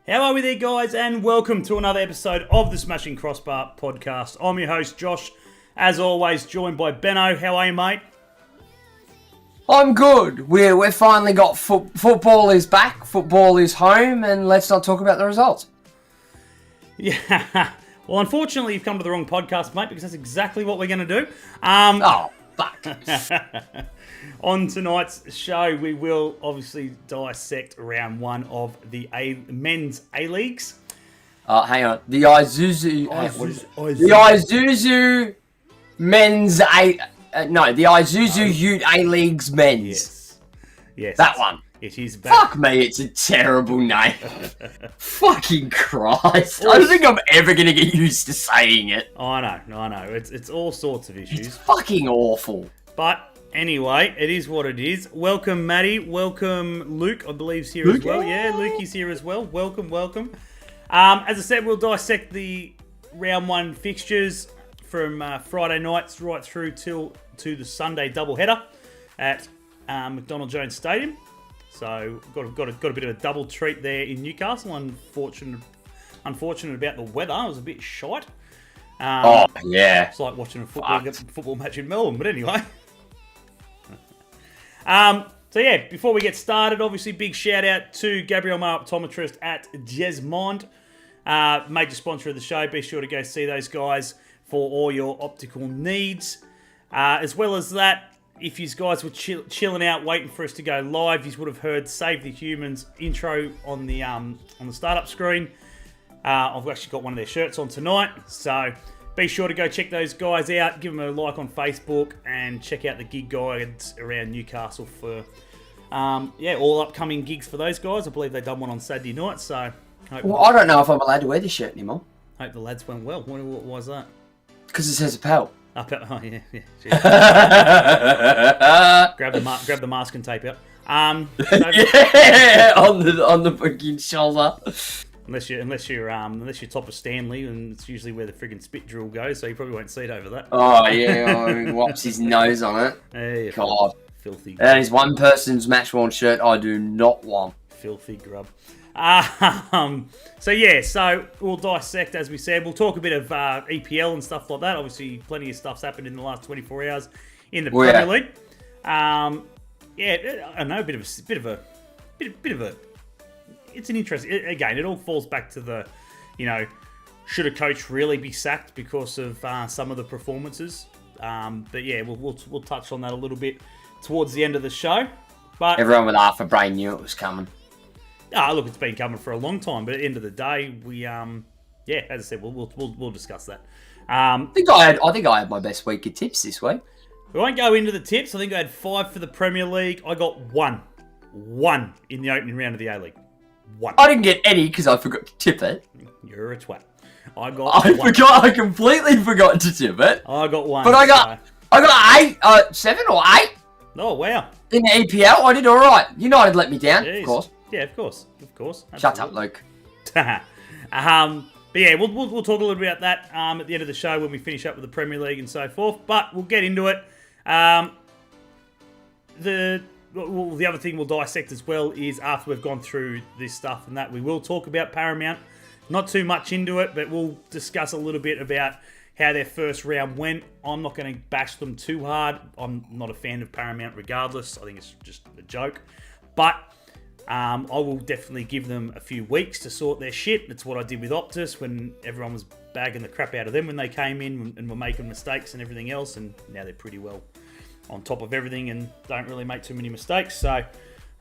How are we there, guys? And welcome to another episode of the Smashing Crossbar Podcast. I'm your host, Josh. As always, joined by Benno. How are you, mate? I'm good. We've finally got football is back, football is home, and let's not talk about the results. Yeah. Well, unfortunately, you've come to the wrong podcast, mate, because that's exactly what we're going to do. Oh, fuck. On tonight's show, we will obviously dissect round one of the men's A-Leagues. Hang on. The Isuzu men's A... the Isuzu Ute A-Leagues men's. Yes. That one. It is back. Fuck me, it's a terrible name. Fucking Christ. I don't think I'm ever going to get used to saying it. I know. It's all sorts of issues. It's fucking awful. But anyway, it is what it is. Welcome, Maddie. Welcome, Luke. I believe is here as well. Yeah, Luke is here as well. Welcome. As I said, we'll dissect the round one fixtures from Friday nights right through to the Sunday doubleheader at McDonald Jones Stadium. So got a bit of a double treat there in Newcastle. Unfortunate about the weather. It was a bit shite. Yeah. It's like watching a football match in Melbourne. But anyway. So yeah, before we get started, obviously big shout out to Gabriel Mar Optometrist at Jesmond, major sponsor of the show. Be sure to go see those guys for all your optical needs. As well as that, if you guys were chilling out waiting for us to go live, you would have heard Save the Humans intro on the startup screen. I've actually got one of their shirts on tonight, so be sure to go check those guys out. Give them a like on Facebook and check out the gig guides around Newcastle for all upcoming gigs for those guys. I believe they've done one on Saturday night, so I don't know if I'm allowed to wear this shirt anymore. Hope the lads went well. Why was that? Because it says Appel. Oh yeah. grab the mask and tape out. Yeah, on the fucking shoulder. Unless you're top of Stanley, and it's usually where the friggin' spit drill goes, so you probably won't see it over that. Oh yeah, he wipes his nose on it. Hey, God, filthy. That is one person's match-worn shirt I do not want. Filthy grub. So we'll dissect, as we said. We'll talk a bit of EPL and stuff like that. Obviously, plenty of stuff's happened in the last 24 hours in the Premier League. I know, a bit of a. It's an interesting. Again, it all falls back to the, should a coach really be sacked because of some of the performances? But yeah, we'll touch on that a little bit towards the end of the show. But everyone with half a brain knew it was coming. Look, it's been coming for a long time, but at the end of the day, we, as I said, we'll discuss that. I think I had my best week of tips this week. We won't go into the tips. I think I had 5 for the Premier League. I got one in the opening round of the A-League. 1. I didn't get any because I forgot to tip it. You're a twat. I completely forgot to tip it. I got 1. But I got 7 or 8. Oh wow! In the EPL, I did all right. United let me down, Jeez. Of course. Yeah, of course. Absolutely. Shut up, Luke. But yeah, we'll talk a little bit about that at the end of the show when we finish up with the Premier League and so forth. But we'll get into it. The other thing we'll dissect as well is after we've gone through this stuff and that, we will talk about Paramount. Not too much into it, but we'll discuss a little bit about how their first round went. I'm not going to bash them too hard. I'm not a fan of Paramount regardless. I think it's just a joke. But I will definitely give them a few weeks to sort their shit. That's what I did with Optus when everyone was bagging the crap out of them when they came in and were making mistakes and everything else. And now they're pretty well on top of everything and don't really make too many mistakes. So,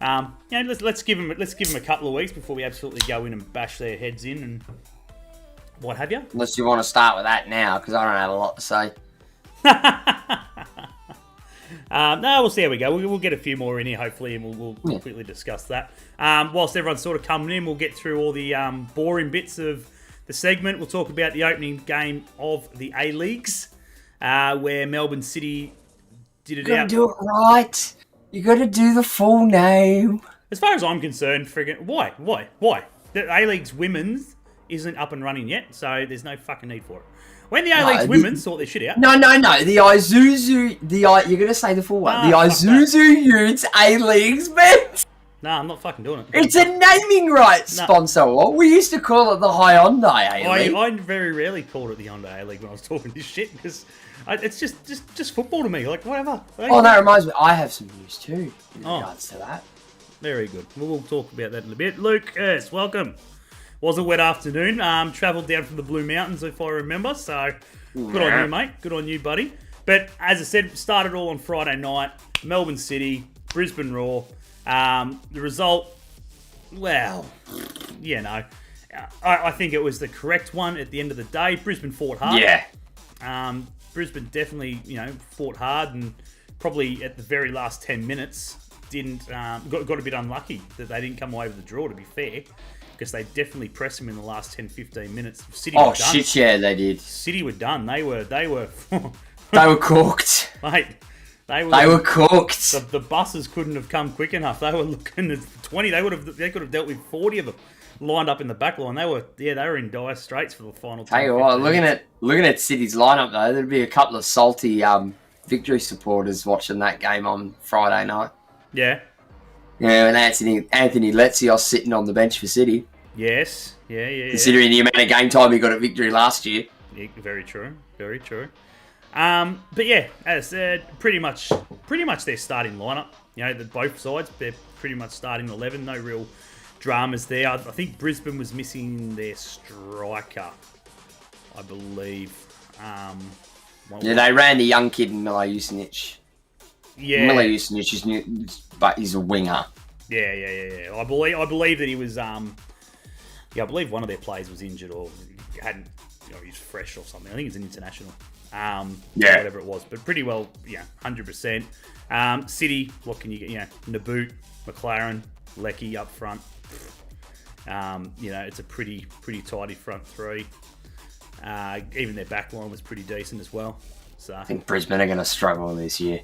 let's give them a couple of weeks before we absolutely go in and bash their heads in and what have you. Unless you want to start with that now, because I don't have a lot to say. No, we'll see how we go. We'll get a few more in here, hopefully, and we'll quickly discuss that. Whilst everyone's sort of coming in, we'll get through all the boring bits of the segment. We'll talk about the opening game of the A-Leagues, where Melbourne City did it out. You gotta do it right. You gotta do the full name. As far as I'm concerned, why? The A-League's women's isn't up and running yet, so there's no fucking need for it. When the A-League's women sort their shit out. No. The Isuzu, you're going to say the full one. The Isuzu Utes A-Leagues men. Nah, I'm not fucking doing it. It's a naming rights sponsor. What we used to call it the Hyundai A-League. I very rarely called it the Hyundai A-League when I was talking this shit because it's just football to me. Like, whatever. Oh, that reminds me. I have some news too in regards to that. Very good. We'll talk about that in a bit. Luke, yes, welcome. Was a wet afternoon. Travelled down from the Blue Mountains, if I remember. So, good on you, mate. Good on you, buddy. But, as I said, started all on Friday night. Melbourne City, Brisbane Roar. The result, well, I think it was the correct one at the end of the day. Brisbane fought hard. Yeah. Brisbane definitely, fought hard and probably at the very last 10 minutes got a bit unlucky that they didn't come away with the draw, to be fair, because they definitely pressed them in the last 10-15 minutes. City were done. Shit, yeah, they did. City were done. They were They were cooked. mate. They were cooked. The buses couldn't have come quick enough. They were looking at 20. They could have dealt with 40 of them lined up in the back line. They were in dire straits for the final. Tell you what, looking at City's lineup though, there'd be a couple of salty Victory supporters watching that game on Friday night. Yeah. Yeah, and Anthony Letsios sitting on the bench for City. Yes. Yeah. Considering the amount of game time he got at Victory last year. Yeah, very true. Very true. But yeah, as I said, pretty much their starting lineup. Both sides, they're pretty much starting 11. No real dramas there. I think Brisbane was missing their striker, I believe. They ran the young kid in Milo Jusinic. Yeah. Milo Jusinic is new, but he's a winger. Yeah. I believe that he was. I believe one of their players was injured or hadn't. He's fresh or something. I think he's an international. Whatever it was, but pretty well, 100%. City, what can you get? Naboot, McLaren, Leckie up front. It's a pretty tidy front three. Even their back line was pretty decent as well. So I think Brisbane are going to struggle this year.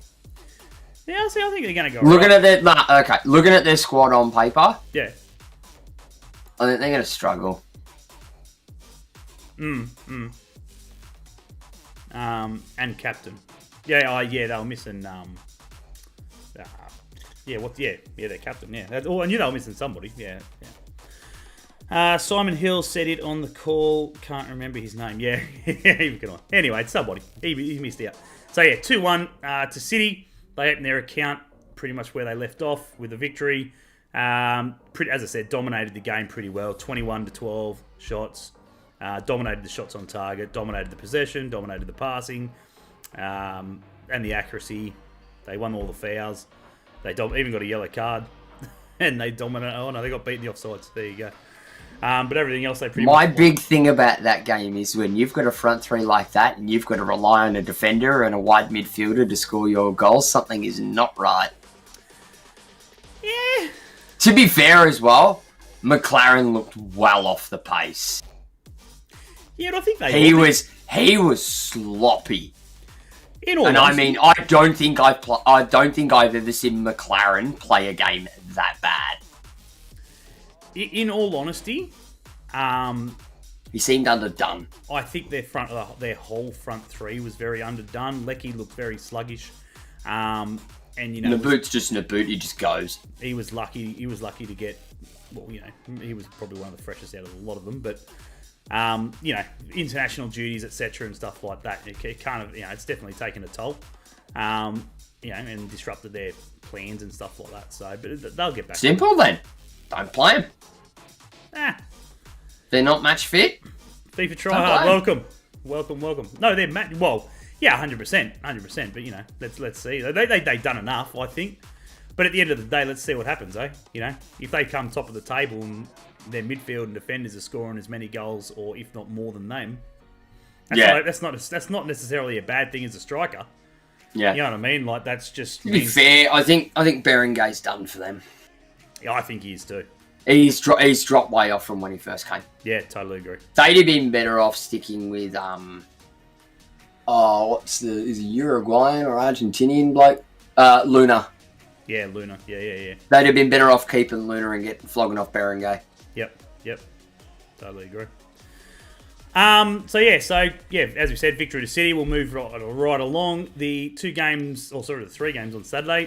Yeah, I think they're going to go. Looking at their squad on paper, yeah, I think they're going to struggle. And captain. They were missing. Their captain. Yeah, I knew they were missing somebody. Yeah. Simon Hill said it on the call. Can't remember his name. Yeah, anyway, it's somebody. He missed out. So 2-1 to City. They opened their account pretty much where they left off with a victory. As I said, dominated the game pretty well. 21-12 shots. Dominated the shots on target, dominated the possession, dominated the passing, and the accuracy. They won all the fouls. They even got a yellow card, and they dominated. Oh no, they got beaten the offsides. There you go. But everything else, they pretty much. My big thing about that game is when you've got a front three like that, and you've got to rely on a defender and a wide midfielder to score your goals. Something is not right. Yeah. To be fair, as well, McLaren looked well off the pace. Yeah, I think he was sloppy. I don't think I've ever seen McLaren play a game that bad. In all honesty, he seemed underdone. I think their whole front three was very underdone. Leckie looked very sluggish, and Naboot's just Naboot. He just goes. He was lucky. He was lucky to get. Well, he was probably one of the freshest out of a lot of them, but. International duties, etc., and stuff like that. It kind of, it's definitely taken a toll, and disrupted their plans and stuff like that. So, but they'll get back. Simple then. Don't play them. They're not match fit. FIFA try hard. Welcome. No, they're match. Well, 100%. But let's see. They've done enough, I think. But at the end of the day, let's see what happens, eh? If they come top of the table and their midfield and defenders are scoring as many goals, or if not more than them, that's not necessarily a bad thing as a striker. Yeah, you know what I mean. Like that's just. To be fair, I think Berengay's done for them. Yeah, I think he is too. He's dropped way off from when he first came. Yeah, totally agree. They'd have been better off sticking with is he Uruguayan or Argentinian bloke? Luna. Yeah, Luna. Yeah. They'd have been better off keeping Luna and flogging off Berengay. Yep. Totally agree. As we said, victory to City. We'll move right along. The 3 games on Saturday,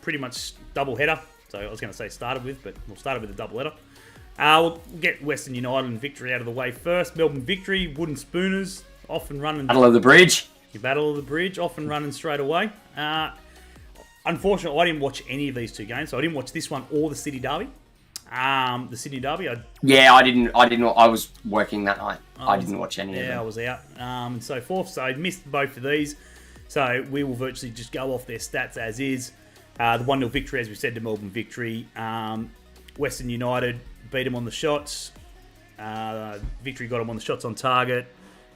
pretty much double header. So I was going to say started with, but we'll start with a double header. We'll get Western United and Victory out of the way first. Melbourne Victory, Wooden Spooners, off and running. Battle of the Bridge. Battle of the Bridge, off and running straight away. Unfortunately, I didn't watch any of these two games, so I didn't watch this one or the City Derby. The Sydney Derby. I didn't. I was working that night. I didn't watch any of them. Yeah, I was out and so forth, so I missed both of these. So we will virtually just go off their stats as is. The 1-0 victory, as we said, to Melbourne Victory. Western United beat them on the shots. Victory got them on the shots on target.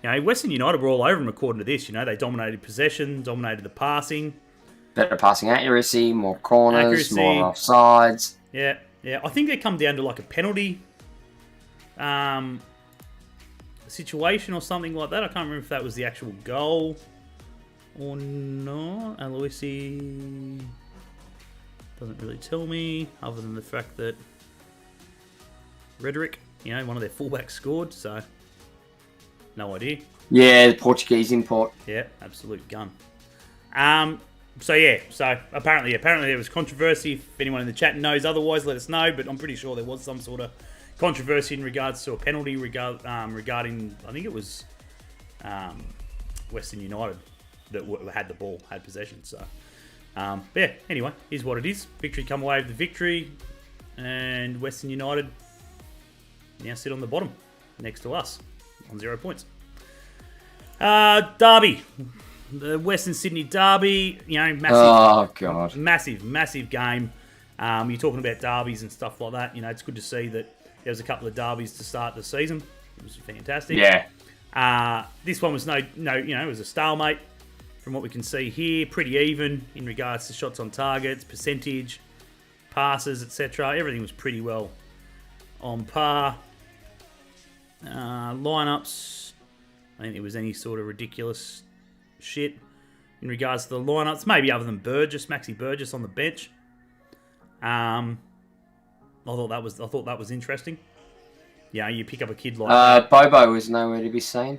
You know, Western United were all over them according to this. You know, they dominated possession, dominated the passing. Better passing accuracy, more corners, more offsides. Yeah. I think they come down to like a penalty situation or something like that. I can't remember if that was the actual goal or not. Aloisi doesn't really tell me, other than the fact that Rhetoric, one of their fullbacks scored, so no idea. Yeah, the Portuguese import. Yeah, absolute gun. So apparently there was controversy. If anyone in the chat knows otherwise, let us know. But I'm pretty sure there was some sort of controversy in regards to a penalty regarding, I think it was Western United that had the ball, had possession. So, anyway, here's what it is. Victory come away with the victory, and Western United now sit on the bottom next to us on 0 points. Derby. The Western Sydney Derby, massive. Oh, God. Massive game. You're talking about derbies and stuff like that. It's good to see that there was a couple of derbies to start the season. It was fantastic. Yeah. This one was it was a stalemate from what we can see here. Pretty even in regards to shots on targets, percentage, passes, etc. Everything was pretty well on par. Lineups, I think there was any sort of ridiculous shit in regards to the lineups, maybe other than Maxi Burgess on the bench. I thought that was interesting. Yeah, you pick up a kid like that. Bobo was nowhere to be seen.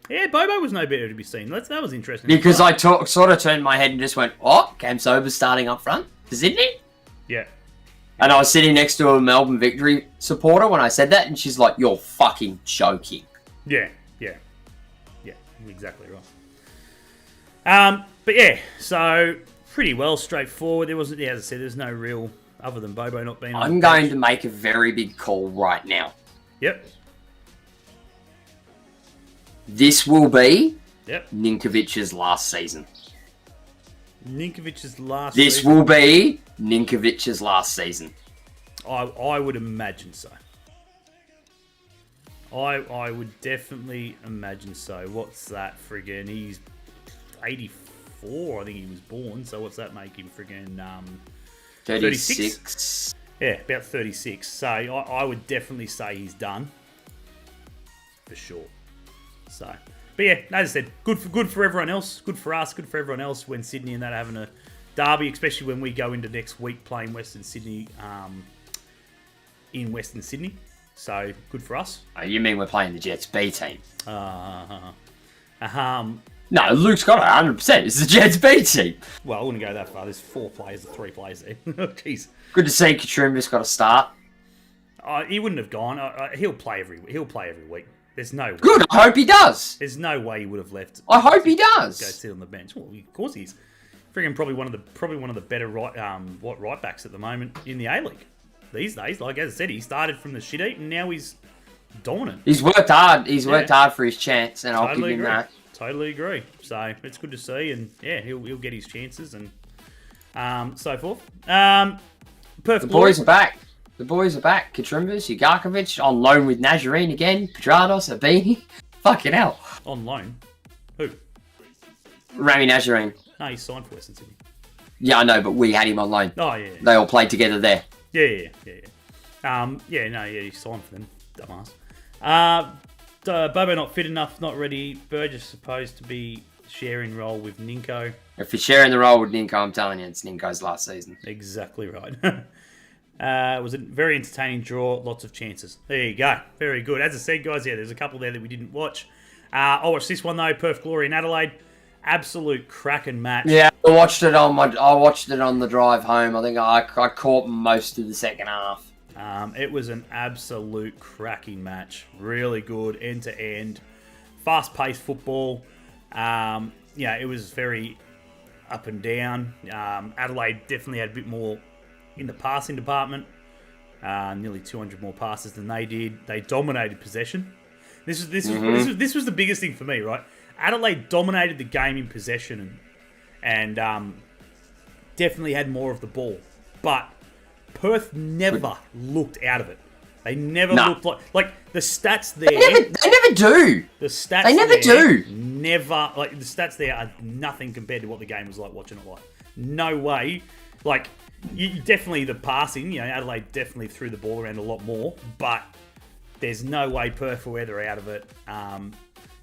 Yeah, Bobo was no better to be seen. That was interesting. Because I sort of turned my head and just went, "What? Cam Sober's starting up front for Sydney?" Yeah. And I was sitting next to a Melbourne Victory supporter when I said that, and she's like, "You're fucking joking." Yeah, exactly right. But yeah, so pretty well straightforward. There wasn't, as I said, there's no real, other than Bobo not being on I'm going to make a very big call right now. Yep. This will be Ninkovic's last season. Ninkovic's last This season. will be Ninkovic's last season. I would imagine so. I would definitely imagine so. What's that friggin'? He's 84, I think he was born. So what's that make him friggin'? 36. Yeah, about 36. So I would definitely say he's done. For sure. So, but yeah, as I said, good for everyone else. Good for us. Good for everyone else when Sydney and that are having a derby, especially when we go into next week playing Western Sydney in Western Sydney. So good for us. Oh, you mean we're playing the Jets B team? No, Luke's got it 100%. It's the Jets B team. Well, I wouldn't go that far. There's 4 players or 3 players there. Jeez. Good to see Katrumba's got a start. He wouldn't have gone. He'll play every week. There's no way. Good. I hope he does. There's no way he would have left. I hope he does. Go sit on the bench. Well, of course he's friggin' probably one of the better right backs at the moment in the A League these days. Like as I said, he started from the shit heap and now he's dominant. He's worked hard. He's worked hard for his chance, and I'll give him that. Totally agree. So it's good to see, and yeah, he'll get his chances and so forth. Perfect. The boys are back. Katrumbas, Ugarkovic on loan with Nazarene again. Pedrados, Abini. Fucking hell. On loan? Who? Rami Nazarene. No, he's signed for Western Sydney. Yeah, I know, but we had him on loan. Oh, yeah. They all played together there. Yeah. He signed for them. Dumbass. Bobo not fit enough, not ready. Burgess supposed to be sharing role with Ninko. If you're sharing the role with Ninko, I'm telling you, it's Ninko's last season. Exactly right. It was a very entertaining draw, lots of chances. There you go. Very good. As I said, guys, there's a couple there that we didn't watch. I'll watch this one, though. Perth Glory in Adelaide. Absolute cracking match. Yeah, watched it on the drive home. I think I caught most of the second half. It was an absolute cracking match. Really good, end to end, fast-paced football. It was very up and down. Adelaide definitely had a bit more in the passing department. Nearly 200 more passes than they did. They dominated possession. This was the biggest thing for me, right? Adelaide dominated the game in possession and definitely had more of the ball. But Perth never looked out of it. They never looked like the stats there. They never do. The stats they never do. Never like the stats there are nothing compared to what the game was like watching it live. No way. Like definitely the passing. Adelaide definitely threw the ball around a lot more, but there's no way Perth were ever out of it.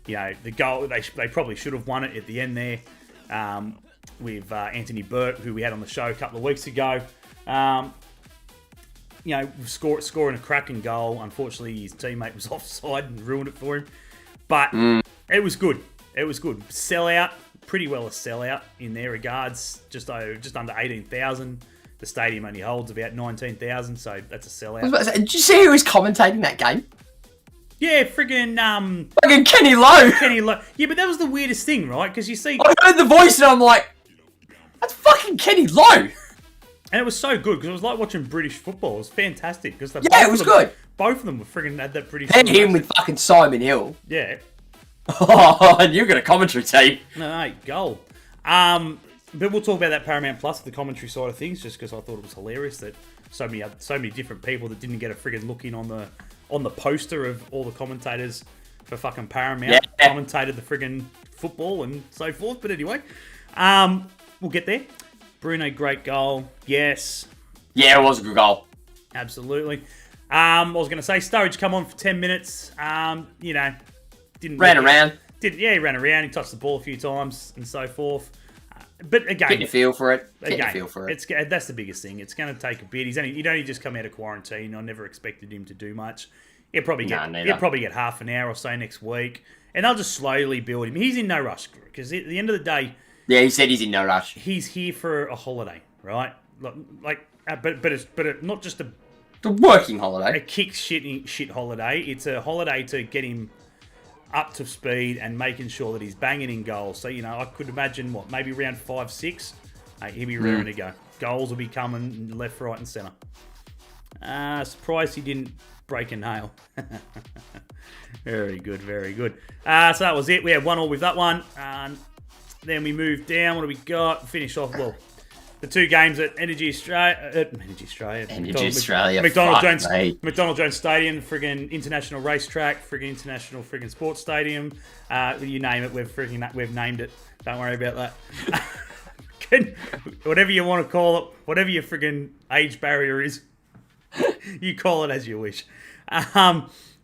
The goal they probably should have won it at the end there with Anthony Burke, who we had on the show a couple of weeks ago. Scoring a cracking goal. Unfortunately, his teammate was offside and ruined it for him. But it was good. It was good. Sellout, pretty well a sellout in their regards. Just under 18,000. The stadium only holds about 19,000, so that's a sellout. Did you see who was commentating that game? Yeah, friggin' fucking Kenny Lowe. Kenny Lowe. Yeah, but that was the weirdest thing, right? Because you see, I heard the voice and I'm like, that's fucking Kenny Lowe. And it was so good because it was like watching British football. It was fantastic because it was good. Both of them were friggin' had that British. And him with fucking Simon Hill. Yeah. Oh, and you've got a commentary team. No, gold. But we'll talk about that Paramount Plus, the commentary side of things, just because I thought it was hilarious that so many different people that didn't get a friggin' look in on the poster of all the commentators for fucking Paramount commentated the friggin' football and so forth. But anyway, we'll get there. Bruno, great goal. Yes. Yeah, it was a good goal. Absolutely. I was going to say, Sturridge come on for 10 minutes. Didn't ran around. He ran around. He touched the ball a few times and so forth. But again, getting a feel for it. That's the biggest thing. It's going to take a bit. He'd only just come out of quarantine. I never expected him to do much. He'll probably get half an hour or so next week, and they'll just slowly build him. He's in no rush because at the end of the day, he said he's in no rush. He's here for a holiday, right? But it's not just the working holiday, a kick shit holiday. It's a holiday to get him up to speed and making sure that he's banging in goals. So, I could imagine, maybe round 5, 6, he'll be raring to go. Goals will be coming left, right and centre. Surprised he didn't break a nail. Very good, very good. So that was it. We had 1-1 with that one. Then we moved down. What do we got? Finished off, the two games at Energy Australia. McDonald Jones Stadium, friggin' international racetrack, friggin' international friggin' sports stadium. You name it, we've named it. Don't worry about that. Whatever you want to call it, whatever your friggin' age barrier is, you call it as you wish.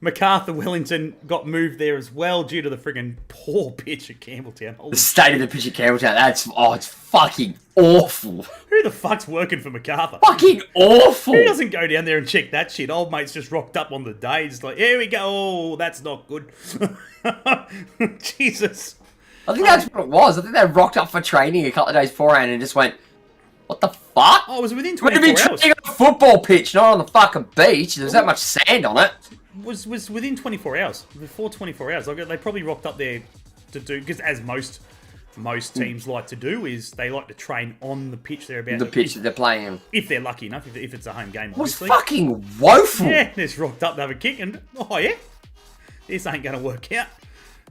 MacArthur Wellington got moved there as well due to the friggin' poor pitch at Campbelltown. The state of the pitch at Campbelltown, it's fucking awful. Who the fuck's working for MacArthur? Fucking awful. Who doesn't go down there and check that shit? Old mate's just rocked up on the day. Just like, here we go. Oh, that's not good. Jesus. I think that's what it was. I think they rocked up for training a couple of days beforehand and just went, what the fuck? Oh, it was within 24 hours. We'd have been training on a football pitch, not on the fucking beach. There's that much sand on it. Was within 24 hours. Before 24 hours. They probably rocked up there to do, because as most teams like to do, is they like to train on the pitch they're about. The pitch that they're playing. If they're lucky enough, if it's a home game, obviously. It was fucking woeful. Yeah, they just rocked up to have a kick and, this ain't going to work out.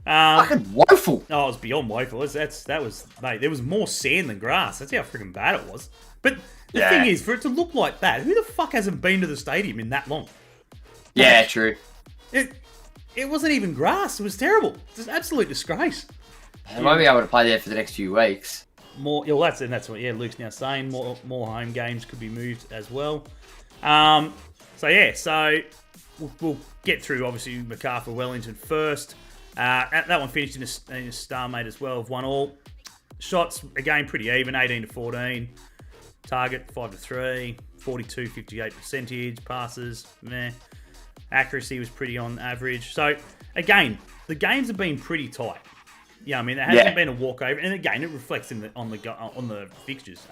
Fucking woeful. Oh, it was beyond woeful. Mate, there was more sand than grass. That's how freaking bad it was. But the thing is, for it to look like that, who the fuck hasn't been to the stadium in that long? Yeah, true. It wasn't even grass. It was terrible. It's an absolute disgrace. They might be able to play there for the next few weeks. That's what Luke's now saying. More home games could be moved as well. So we'll get through, obviously, MacArthur Wellington first. That one finished in a stalemate as well of 1-1. Shots, again, pretty even, 18-14. Target, 5-3. 42-58 percentage. Passes, meh. Accuracy was pretty on average. So, again, the games have been pretty tight. Yeah, I mean, it hasn't been a walkover, and again, it reflects on the fixtures,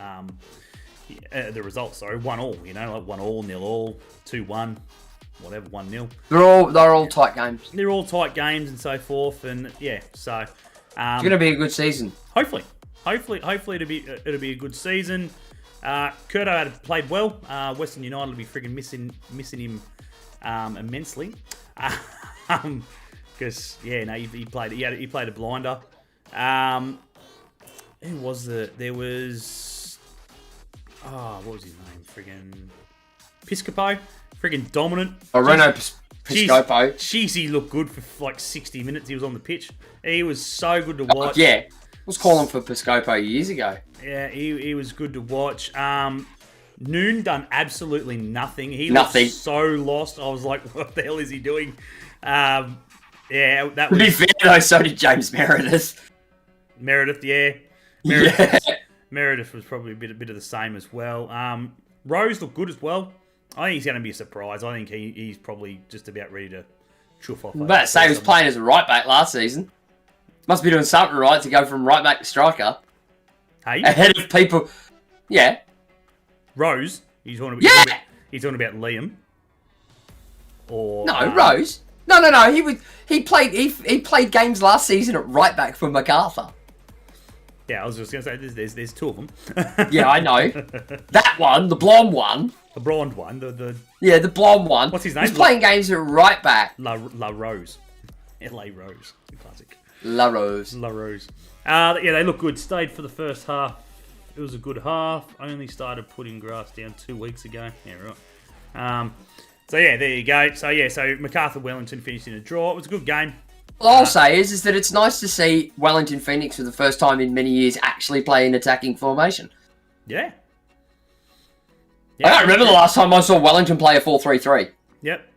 the results. Sorry, 1-1, like 1-1, 0-0, 2-1, whatever, 1-0. They're all tight games. They're all tight games and so forth, and yeah, so it's going to be a good season. Hopefully, it'll be a good season. Curto had played well. Western United will be friggin' missing him immensely. Because he played a blinder. Who was there was what was his name? Friggin' Piscopo. Friggin' dominant. Renato Piscopo. Jeez, he looked good for like 60 minutes. He was on the pitch. He was so good to watch. Yeah, I was calling for Piscopo years ago. Yeah, he was good to watch. Noon done absolutely nothing. He looked so lost. I was like, what the hell is he doing? That was... To be fair though, so did James Meredith. Meredith. Meredith was probably a bit of the same as well. Rose looked good as well. I think he's going to be a surprise. I think he's probably just about ready to chuff off. But say he was playing as a right back last season. Must be doing something right to go from right back to striker. Hey, ahead of people. Yeah. Rose. He's talking about Liam. Or no, Rose. No. He played games last season at right back for MacArthur. Yeah, I was just going to say there's two of them. Yeah, I know. That one, the blonde one. The blonde one. The blonde one. What's his name? He's playing games at right back. La Rose. L.A. Rose. The classic. La Rose. They look good. Stayed for the first half. It was a good half. I only started putting grass down 2 weeks ago. Yeah, right. There you go. So MacArthur Wellington finished in a draw. It was a good game. All I'll say is that it's nice to see Wellington Phoenix for the first time in many years actually play an attacking formation. Yeah. I don't remember the last time I saw Wellington play a 4-3-3. Yep.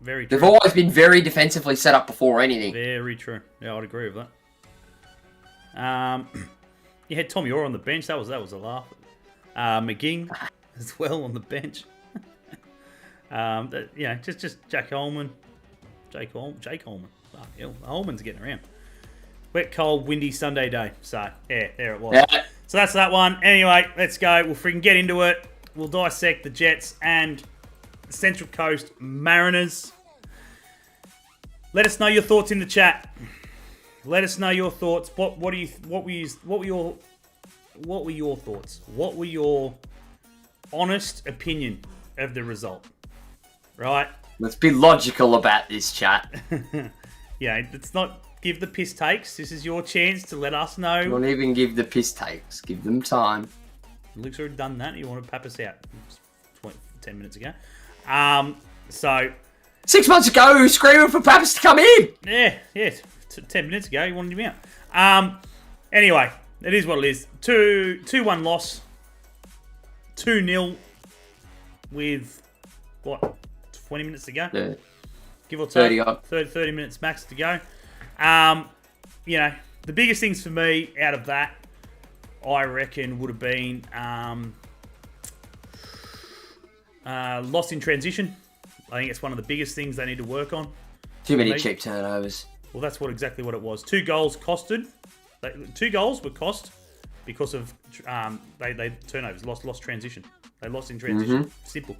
Very true. They've always been very defensively set up before anything. Very true. Yeah, I'd agree with that. You had Tommy Orr on the bench. That was a laugh. McGing as well on the bench. Just Jack Holman. Jake Holman. Fuck hell. Holman's getting around. Wet, cold, windy Sunday day. So, yeah, there it was. Yeah. So that's that one. Anyway, let's go. We'll freaking get into it. We'll dissect the Jets and Central Coast Mariners. Let us know your thoughts in the chat. Let us know your thoughts. What were your thoughts? What were your honest opinion of the result? Right? Let's be logical about this, chat. Yeah, let's not give the piss takes. This is your chance to let us know. Don't even give the piss takes. Give them time. Luke's already done that. You want to pap us out 10 minutes ago. 6 months ago, we were screaming for Papas to come in. Yeah. 10 minutes ago, you wanted him out. Anyway, it is what it is. 2-1 loss. 2-0 with, 20 minutes to go? Yeah. Give or take. 30 minutes max to go. The biggest things for me out of that, I reckon, would have been lost in transition. I think it's one of the biggest things they need to work on. Too many cheap turnovers. Well, that's exactly what it was. 2 goals costed. 2 goals were cost because of they turnovers, lost transition. They lost in transition. Mm-hmm. Simple.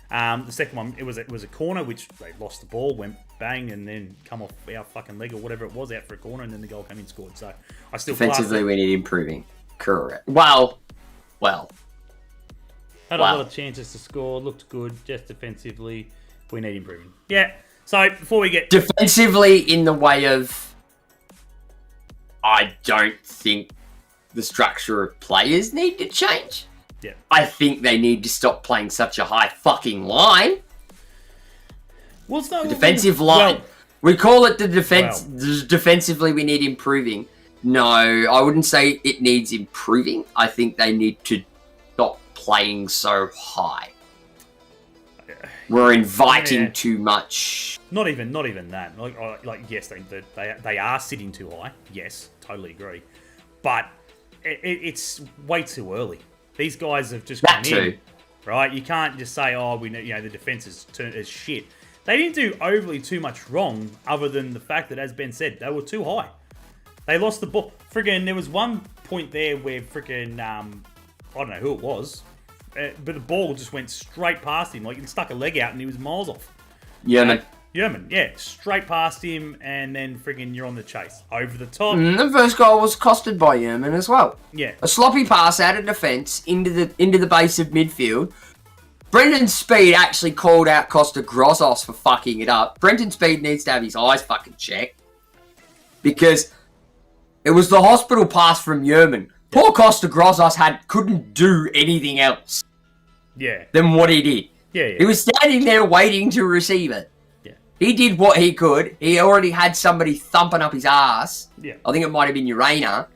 The second one, it was a corner, which they lost the ball, went bang, and then come off our fucking leg or whatever it was, out for a corner, and then the goal came in, scored. So I still defensively we need improving. Correct. Well. Had a lot of chances to score, looked good. Just defensively, we need improving. Yeah. So before we get defensively, in the way of, I don't think the structure of players need to change. Yeah. I think they need to stop playing such a high fucking line. Well, it's not the defensive line. Well, we call it the defense. Defensively, we need improving. No, I wouldn't say it needs improving. I think they need to stop playing so high. We're inviting too much. Not even that. Like yes, they are sitting too high. Yes, totally agree. But it's way too early. These guys have just come in, right? You can't just say, the defense is shit. They didn't do overly too much wrong, other than the fact that, as Ben said, they were too high. They lost the ball. Friggin', there was one point there where friggin', I don't know who it was, but the ball just went straight past him. Like, he stuck a leg out and he was miles off. Yerman. Yerman, yeah. Straight past him, and then friggin' you're on the chase. Over the top. The first goal was costed by Yerman as well. Yeah. A sloppy pass out of defence into the base of midfield. Brendan Speed actually called out Costa Grossos for fucking it up. Brendan Speed needs to have his eyes fucking checked. Because it was the hospital pass from Yerman. Poor Costa Grossos couldn't do anything else than what he did. Yeah. He was standing there waiting to receive it. Yeah. He did what he could. He already had somebody thumping up his ass. Yeah. I think it might have been Urena.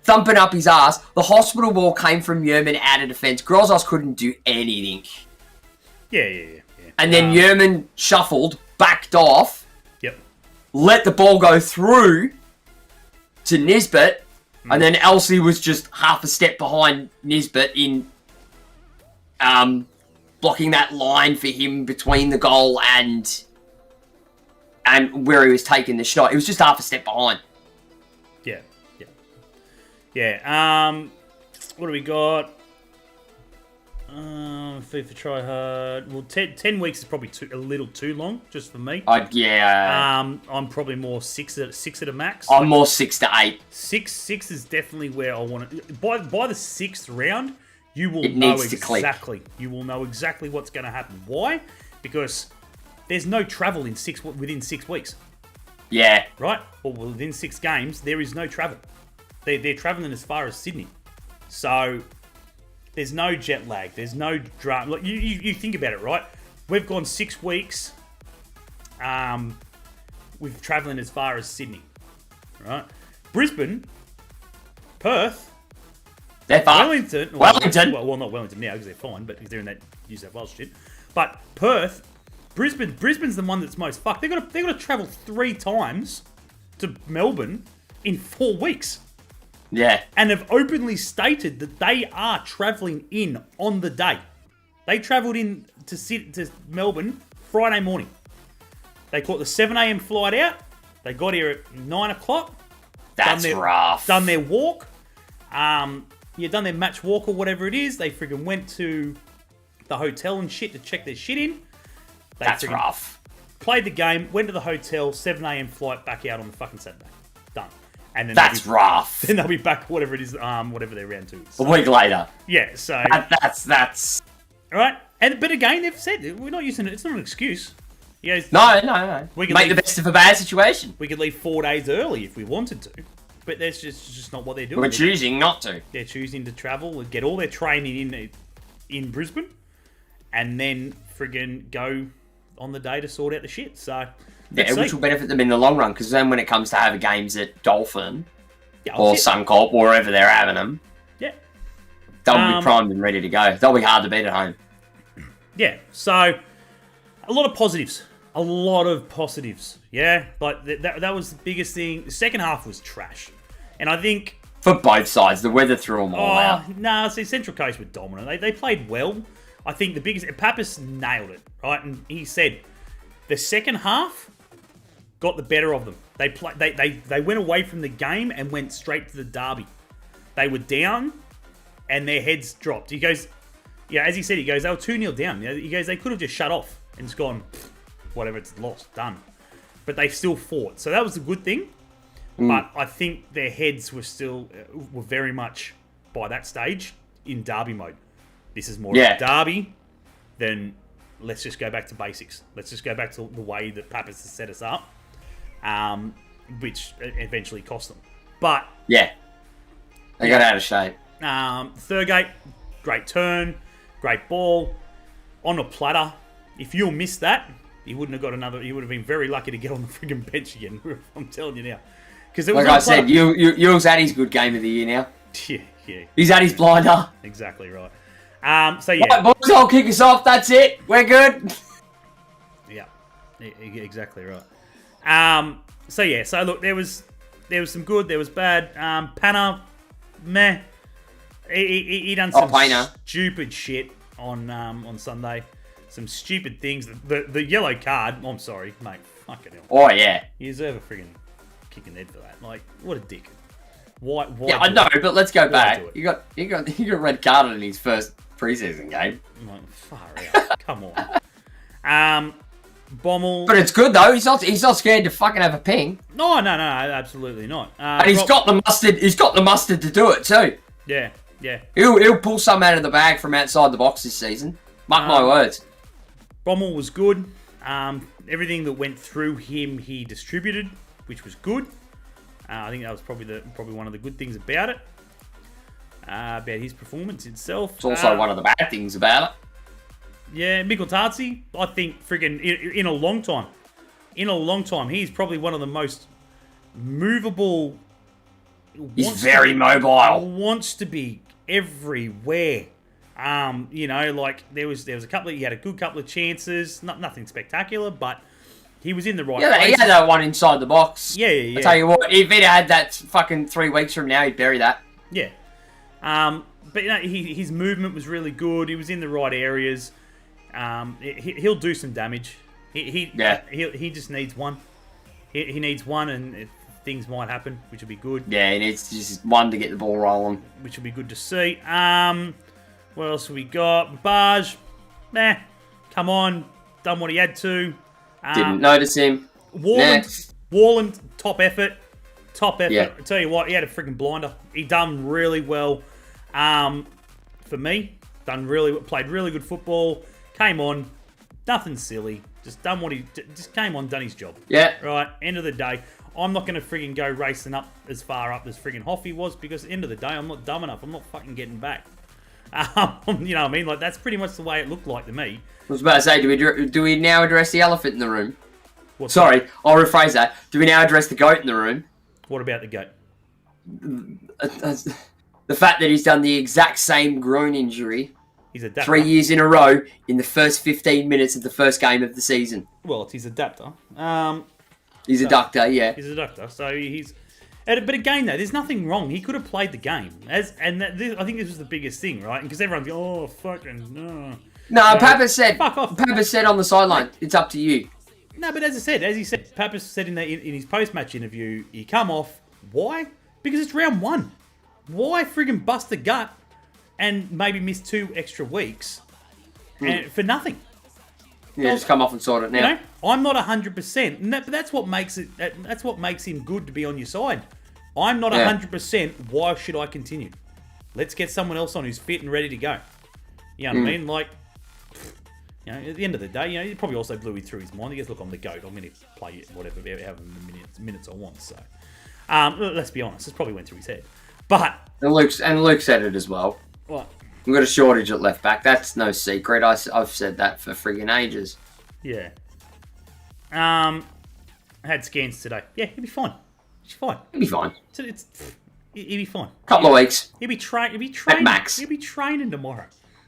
Thumping up his ass. The hospital ball came from Yerman out of defence. Grossos couldn't do anything. Yeah. And then Yerman shuffled, backed off. Yep. Let the ball go through to Nisbet. And then Elsie was just half a step behind Nisbet in blocking that line for him between the goal and where he was taking the shot. It was just half a step behind. Yeah. What do we got? FIFA try hard. Well, 10 weeks is probably a little too long, just for me. Yeah. I'm probably more six at a max. I'm more 6 to 8. Six is definitely where I want to. By the 6th round, you will It know needs to click. exactly. You will know exactly what's going to happen. Why? Because there's no travel within 6 weeks. Yeah. Right? Or within 6 games, there is no travel. They're travelling as far as Sydney. So there's no jet lag. There's no drama. Like, you think about it, right? We've gone 6 weeks with travelling as far as Sydney. Right? Brisbane, Perth, They're far. Wellington. Well, not Wellington now because they're fine, but because they're in that New South Wales shit. But Perth, Brisbane's the one that's most fucked. They've got to travel 3 times to Melbourne in 4 weeks. Yeah. And have openly stated that they are travelling in on the day. They travelled in to Melbourne Friday morning. They caught the 7 a.m. flight out. They got here at 9 o'clock. That's rough. Done their walk. Done their match walk or whatever it is. They friggin' went to the hotel and shit to check their shit in. That's rough. Played the game, went to the hotel, 7 a.m. flight back out on the fucking Saturday. Done. And then That's rough. Then they'll be back, whatever it is, whatever their round 2 is. A week later. Yeah, so... That's... All right. But again, they've said, we're not using it. It's not an excuse. You guys, No. We can Make the best of a bad situation. We could leave 4 days early if we wanted to. But that's just not what they're doing. We're choosing not to. They're choosing to travel and get all their training in Brisbane and then friggin' go on the day to sort out the shit. So... Yeah, which will benefit them in the long run, because then when it comes to having games at Dolphin Yeah, or Suncorp, or wherever they're having them, yeah, they'll be primed and ready to go. They'll be hard to beat at home. Yeah, so a lot of positives. A lot of positives. Yeah, but that was the biggest thing. The second half was trash. And I think... For both sides, the weather threw them all out. No, see, Central Coast were dominant. They played well. I think the biggest... Pappas nailed it, right? And he said the second half got the better of them. They went away from the game and went straight to the derby. They were down and their heads dropped. He goes... Yeah, as he said, he goes, they were 2-0 down. He goes, they could have just shut off and just gone, whatever, it's lost, done. But they still fought. So that was a good thing. But I think their heads were very much, by that stage, in derby mode. This is more of a derby than let's just go back to basics. Let's just go back to the way that Pappas has set us up, which eventually cost them. But... Yeah. They got out of shape. Thurgate, great turn. Great ball on a platter. If you missed that, he wouldn't have got another. He would have been very lucky to get on the friggin' bench again. I'm telling you now, because like I said, Yule's had his good game of the year now. Yeah. He's had his blinder. Exactly right. So yeah, right, boys, I'll kick us off. That's it. We're good. Yeah, exactly right. So look, there was some good, there was bad. Panna, meh. He done some stupid shit on Sunday. Some stupid things. The yellow card. I'm sorry, mate. Fucking hell. Oh, yeah. You deserve a friggin' kicking Ed for that. Like, what a dick. Why Yeah, I know, but let's go back. do it? You got red carded in his first preseason game. I'm like, far out. Come on. Bommel. But it's good though. He's not scared to fucking have a ping. No, absolutely not. And he's got the mustard. He's got the mustard to do it too. Yeah. He'll pull some out of the bag from outside the box this season. Mark my words. Bommel was good. Everything that went through him, he distributed, which was good. I think that was probably one of the good things about it. About his performance itself. It's also one of the bad things about it. Yeah, Mikkel Tatsi, I think friggin' in a long time, he's probably one of the most movable. He's very mobile. Wants to be everywhere. Like there was a couple. He had a good couple of chances. Nothing spectacular, but he was in the right place. Yeah, he had that one inside the box. Yeah. I tell you what, if he'd had that fucking 3 weeks from now, he'd bury that. Yeah. But his movement was really good. He was in the right areas. He'll do some damage. He just needs one. He needs one, and things might happen, which will be good. Yeah, he needs just one to get the ball rolling, which will be good to see. What else have we got? Barge, come on, done what he had to. Didn't notice him. Warland, top effort. Yeah. I tell you what, he had a freaking blinder. He done really well. For me, played really good football. Came on, nothing silly. Just came on, done his job. Yeah. Right. End of the day, I'm not going to friggin' go racing up as far up as friggin' Hoffy was, because at the end of the day, I'm not dumb enough. I'm not fucking getting back. You know what I mean? Like, that's pretty much the way it looked like to me. I was about to say, do we now address the elephant in the room? What's Sorry, that? I'll rephrase that. Do we now address the goat in the room? What about the goat? The fact that he's done the exact same groin injury He's adapter. 3 years in a row in the first 15 minutes of the first game of the season. Well, it's his adapter. He's a doctor, yeah. He's a doctor, so he's... But again, though, there's nothing wrong. He could have played the game. I think this was the biggest thing, right? Because everyone's going, oh, fucking... No, Papa said... Fuck off. Papa said on the sideline, it's up to you. No, but as he said, Papa said in his post-match interview, you come off. Why? Because it's round one. Why friggin' bust the gut and maybe miss 2 extra weeks for nothing? Yeah, just come off and sort it now. You know, I'm not 100%, but that's what makes it. That's what makes him good to be on your side. I'm not 100%. Why should I continue? Let's get someone else on who's fit and ready to go. You know what I mean? Like, you know, at the end of the day, you know, he probably also blew it through his mind. He goes, "Look, I'm the GOAT. I'm going to play whatever, however minutes I want." So, let's be honest, this probably went through his head. But and Luke said it as well. What? We've got a shortage at left back. That's no secret. I've said that for friggin' ages. Yeah. I had scans today. Yeah, he'll be fine. He's fine. He'll be fine. He'll be fine. Couple of weeks. He'll be training. At max. He'll be training tomorrow.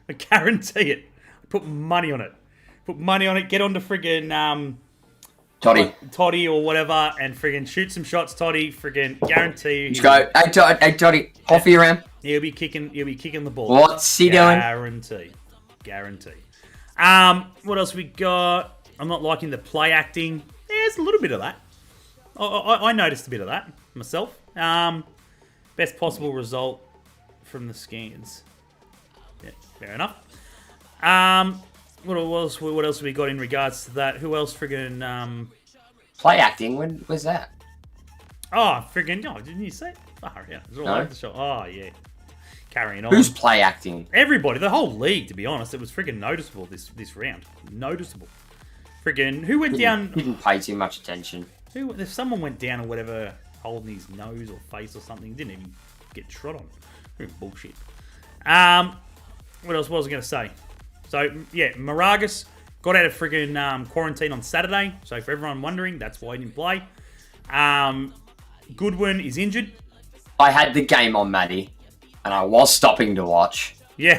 I guarantee it. Put money on it. Get on to friggin' Toddy or whatever, and friggin' shoot some shots, Toddy. Friggin' guarantee. Let's go. Hey, Toddy. Coffee around. He'll be kicking the ball. What's he doing? Guarantee. What else we got? I'm not liking the play acting. There's a little bit of that. I noticed a bit of that myself. Best possible result from the scans. Yeah, fair enough. What else have we got in regards to that? Who else friggin' play acting? When was that? Oh, friggin' didn't you say it? Oh, yeah. It was all over the shop. Oh, yeah. Carrying on. Who's play acting? Everybody, the whole league, to be honest. It was friggin' noticeable this round. Noticeable. Friggin' who went down? Didn't pay too much attention. If someone went down or whatever, holding his nose or face or something, didn't even get trod on. Bullshit. What else was I going to say? So, yeah, Moragas got out of friggin' quarantine on Saturday. So, for everyone wondering, that's why he didn't play. Goodwin is injured. I had the game on, Maddie, and I was stopping to watch. Yeah.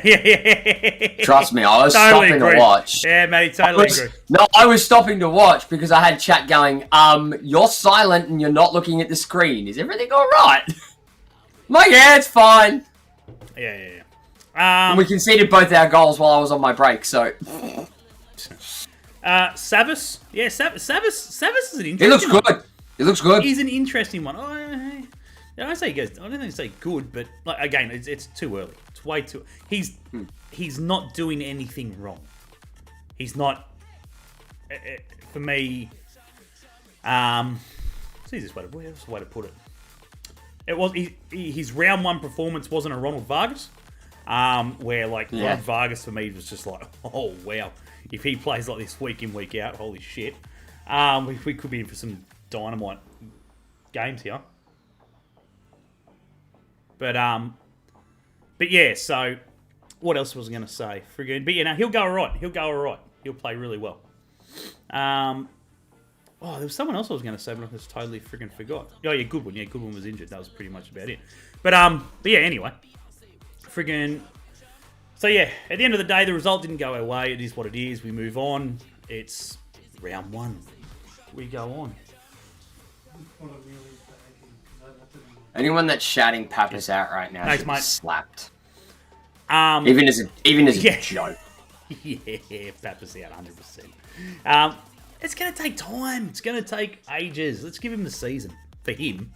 Trust me, I was totally stopping agree. to watch. Yeah, Matty, totally agree. No, I was stopping to watch because I had chat going, you're silent and you're not looking at the screen. Is everything all right? I'm like, yeah, it's fine. Yeah. And we conceded both our goals while I was on my break, so... Savas? Yeah, Savas is an interesting He looks good. It looks good. He's an interesting one. I don't say he goes. I don't think he say good, but like again, it's too early. It's way too. He's not doing anything wrong. He's not. For me, it's the easiest way to put it. It was his round one performance wasn't a Ronald Vargas, where Ronald Vargas for me was just like, oh wow, if he plays like this week in week out, holy shit, we could be in for some dynamite games here. But yeah. So what else was I going to say? But he'll go alright. He'll play really well. There was someone else I was going to say, but I just totally friggin' forgot. Oh, yeah, Goodwin. Yeah, Goodwin was injured. That was pretty much about it. But yeah, anyway. Friggin'... So, yeah, at the end of the day, the result didn't go our way. It is what it is. We move on. It's round one. We go on. Anyone that's shouting Pappas out right now Thanks, should mate. be slapped. Even as a joke. Yeah, Pappas out 100%. It's going to take time. It's going to take ages. Let's give him the season. For him,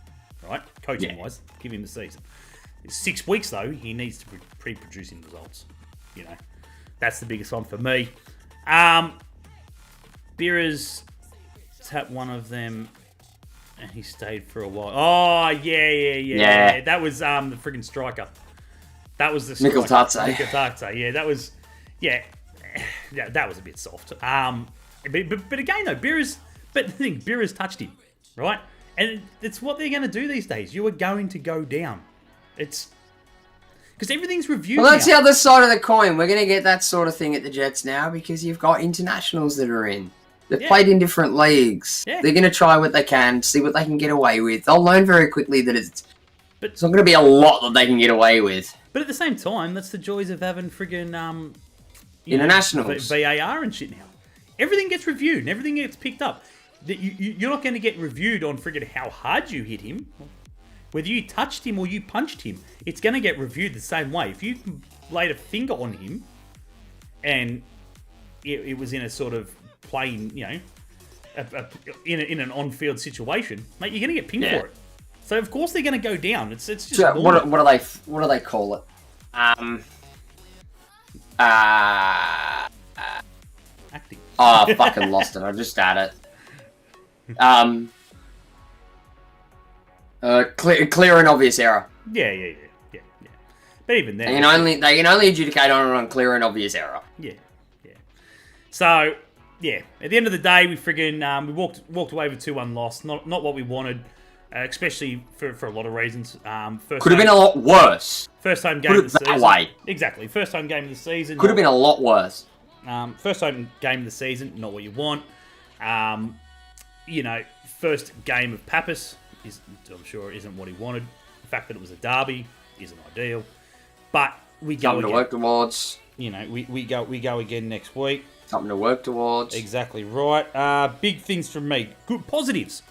right? Coaching-wise, give him the season. 6 weeks, though, he needs to be producing results. You know, that's the biggest one for me. Beerers tapped one of them, and he stayed for a while. Oh, yeah. That was the friggin' striker. That was the striker. Mikkel Tatsi. Mikkel Tatsi. Yeah, that was... Yeah, that was a bit soft. But again, though, Beerers touched him, right? And it's what they're going to do these days. You are going to go down. It's... Because everything's reviewed. Well, that's the other side of the coin. We're going to get that sort of thing at the Jets now because you've got internationals that are in. They've played in different leagues. Yeah. They're going to try what they can, see what they can get away with. They'll learn very quickly that it's not going to be a lot that they can get away with. But at the same time, that's the joys of having friggin' internationals. VAR and shit now. Everything gets reviewed and everything gets picked up. You're not going to get reviewed on friggin' how hard you hit him. Whether you touched him or you punched him, it's going to get reviewed the same way. If you laid a finger on him and it was in a sort of playing, in an on-field situation, mate, you're going to get pinged for it. So of course they're going to go down. It's just so what do they call it? Acting. Oh, I fucking lost it. I just had it. Clear and obvious error. Yeah. But even then, they can only adjudicate on clear and obvious error. Yeah. So yeah, at the end of the day, we friggin' we walked away with 2-1 loss. Not what we wanted, especially for a lot of reasons. Could have been a lot worse. First home game of the season. Way. Exactly. First home game of the season. Could have been a lot worse. First home game of the season, not what you want. First game of Pappas I'm sure isn't what he wanted. The fact that it was a derby isn't ideal. But we go Something again. To work towards. We go again next week. Something to work towards. Exactly right. Big things from me. Good positives.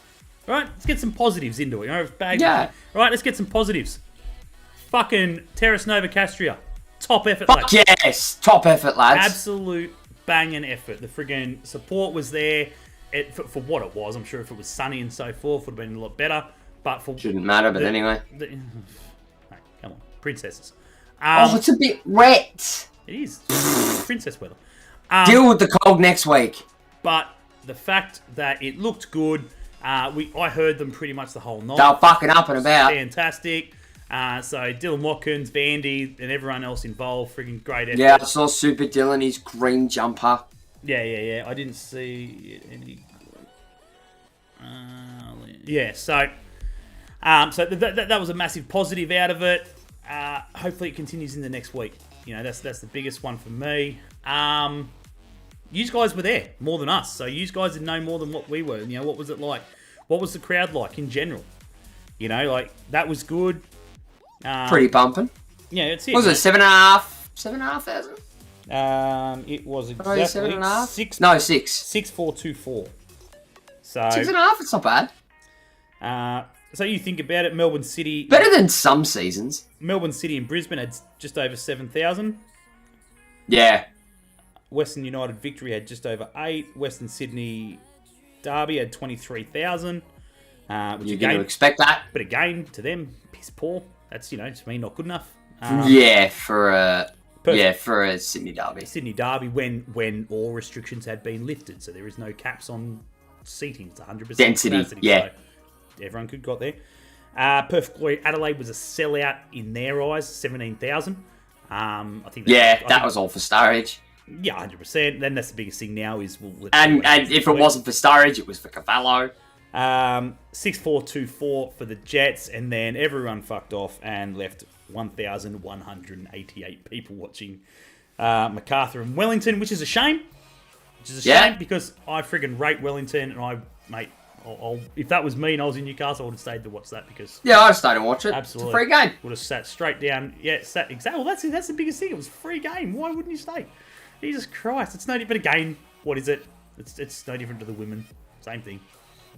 All right, let's get some positives into it. It's bad. Yeah. All right, let's get some positives. Fucking Terrace Nova Castria. Top effort, lads. Yes! Top effort, lads. Absolute banging effort. The friggin' support was there for what it was. I'm sure if it was sunny and so forth, would have been a lot better. But shouldn't matter, but anyway. Hey, come on. Princesses. It's a bit wet. It is. Princess weather. Deal with the cold next week. But the fact that it looked good, I heard them pretty much the whole night. They were fucking up and about. Fantastic. So Dylan Watkins, Vandy, and everyone else involved, friggin' great effort. Yeah, I saw Super Dylan, his green jumper. Yeah. I didn't see any. So that was a massive positive out of it. Hopefully it continues in the next week. That's the biggest one for me. You guys were there more than us, so you guys would know more than what we were. What was it like? What was the crowd like in general? That was good. Pretty bumping. Yeah, it's it. What was it 7,500? It was exactly 7.5. 6. No, 6. 6,424. So 6.5. It's not bad. So you think about it, Melbourne City. Better than some seasons. Melbourne City and Brisbane had just over 7,000. Yeah. Western United Victory had just over 8. Western Sydney Derby had 23,000. You're going to expect that. But again, to them, piss poor. That's, to me, not good enough. For a Sydney derby. Sydney derby when all restrictions had been lifted, so there is no caps on seating. It's 100% density. Capacity, Yeah, so everyone could got there. Perth Glory Adelaide was a sellout in their eyes, 17,000. I think. That was all for Sturridge. Yeah, 100%. Then that's the biggest thing now is and if it wasn't for Sturridge, it was for Cavallo. 6,424 for the Jets, and then everyone fucked off and left 1,188 people watching MacArthur and Wellington, which is a shame. Shame because I friggin' rate Wellington, and I'll if that was me and I was in Newcastle, I would have stayed to watch that because I'd stay to watch it. Absolutely, it's a free game. Would have sat straight down. Yeah, sat exactly. Well, that's the biggest thing. It was a free game. Why wouldn't you stay? Jesus Christ! It's no. But again, what is it? It's no different to the women. Same thing.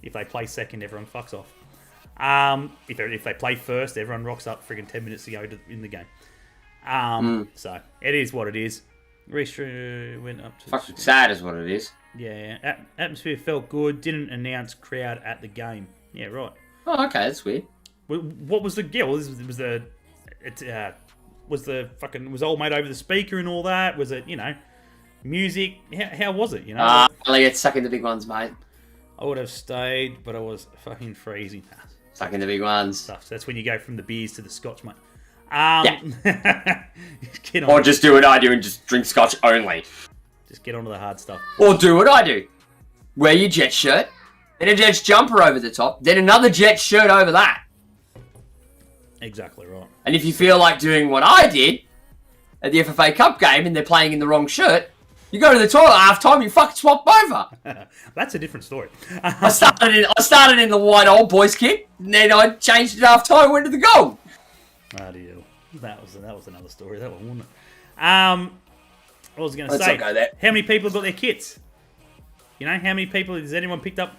If they play second, everyone fucks off. If they play first, everyone rocks up friggin' 10 minutes to go in the game. So it is what it is. Reece went up to... Fucking sad is what it is. Yeah, atmosphere felt good. Didn't announce crowd at the game. Yeah, right. Oh, okay, that's weird. What was the... Yeah, well, was all made over the speaker and all that? Was it, music? How was it, Elliot, sucking the big ones, mate. I would have stayed, but I was fucking freezing. Sucking the big ones. Stuff. So that's when you go from the beers to the scotch, mate. Or just do what I do and just drink scotch only. Just get onto the hard stuff. Or do what I do. Wear your Jets shirt, then a Jets jumper over the top, then another Jets shirt over that. Exactly right. And if you feel like doing what I did at the FFA Cup game and they're playing in the wrong shirt, you go to the toilet half time, you fucking swap over. That's a different story. I started in the white old boys kit, and then I changed it half time, went to the goal. Oh dear. That was another story, that one, wasn't it? What was I going to say? How many people have got their kits? How many people has anyone picked up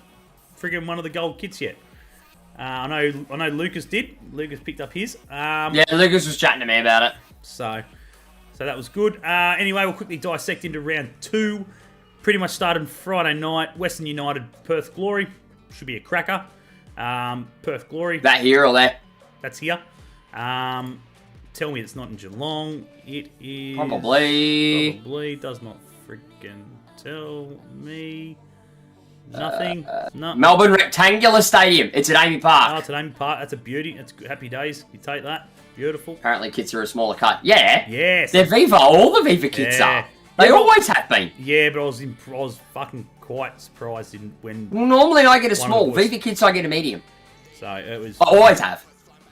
friggin' one of the gold kits yet? I know Lucas did. Lucas picked up his. Lucas was chatting to me about it. So that was good. Anyway, we'll quickly dissect into round 2. Pretty much started Friday night. Western United, Perth Glory. Should be a cracker. Perth Glory. That here or there? That's here. Tell me it's not in Geelong. It is... Probably. Does not freaking tell me. Nothing. No. Melbourne Rectangular Stadium. It's at Amy Park. Oh, it's at Amy Park. That's a beauty. That's good. Happy days. You take that. Beautiful. Apparently kits are a smaller cut. Yeah. Yes. They're Viva. All the Viva kits are. They always have been. Yeah, but I was fucking quite surprised when... Well, normally I get a small. Viva kits I get a medium. So it was... I always have.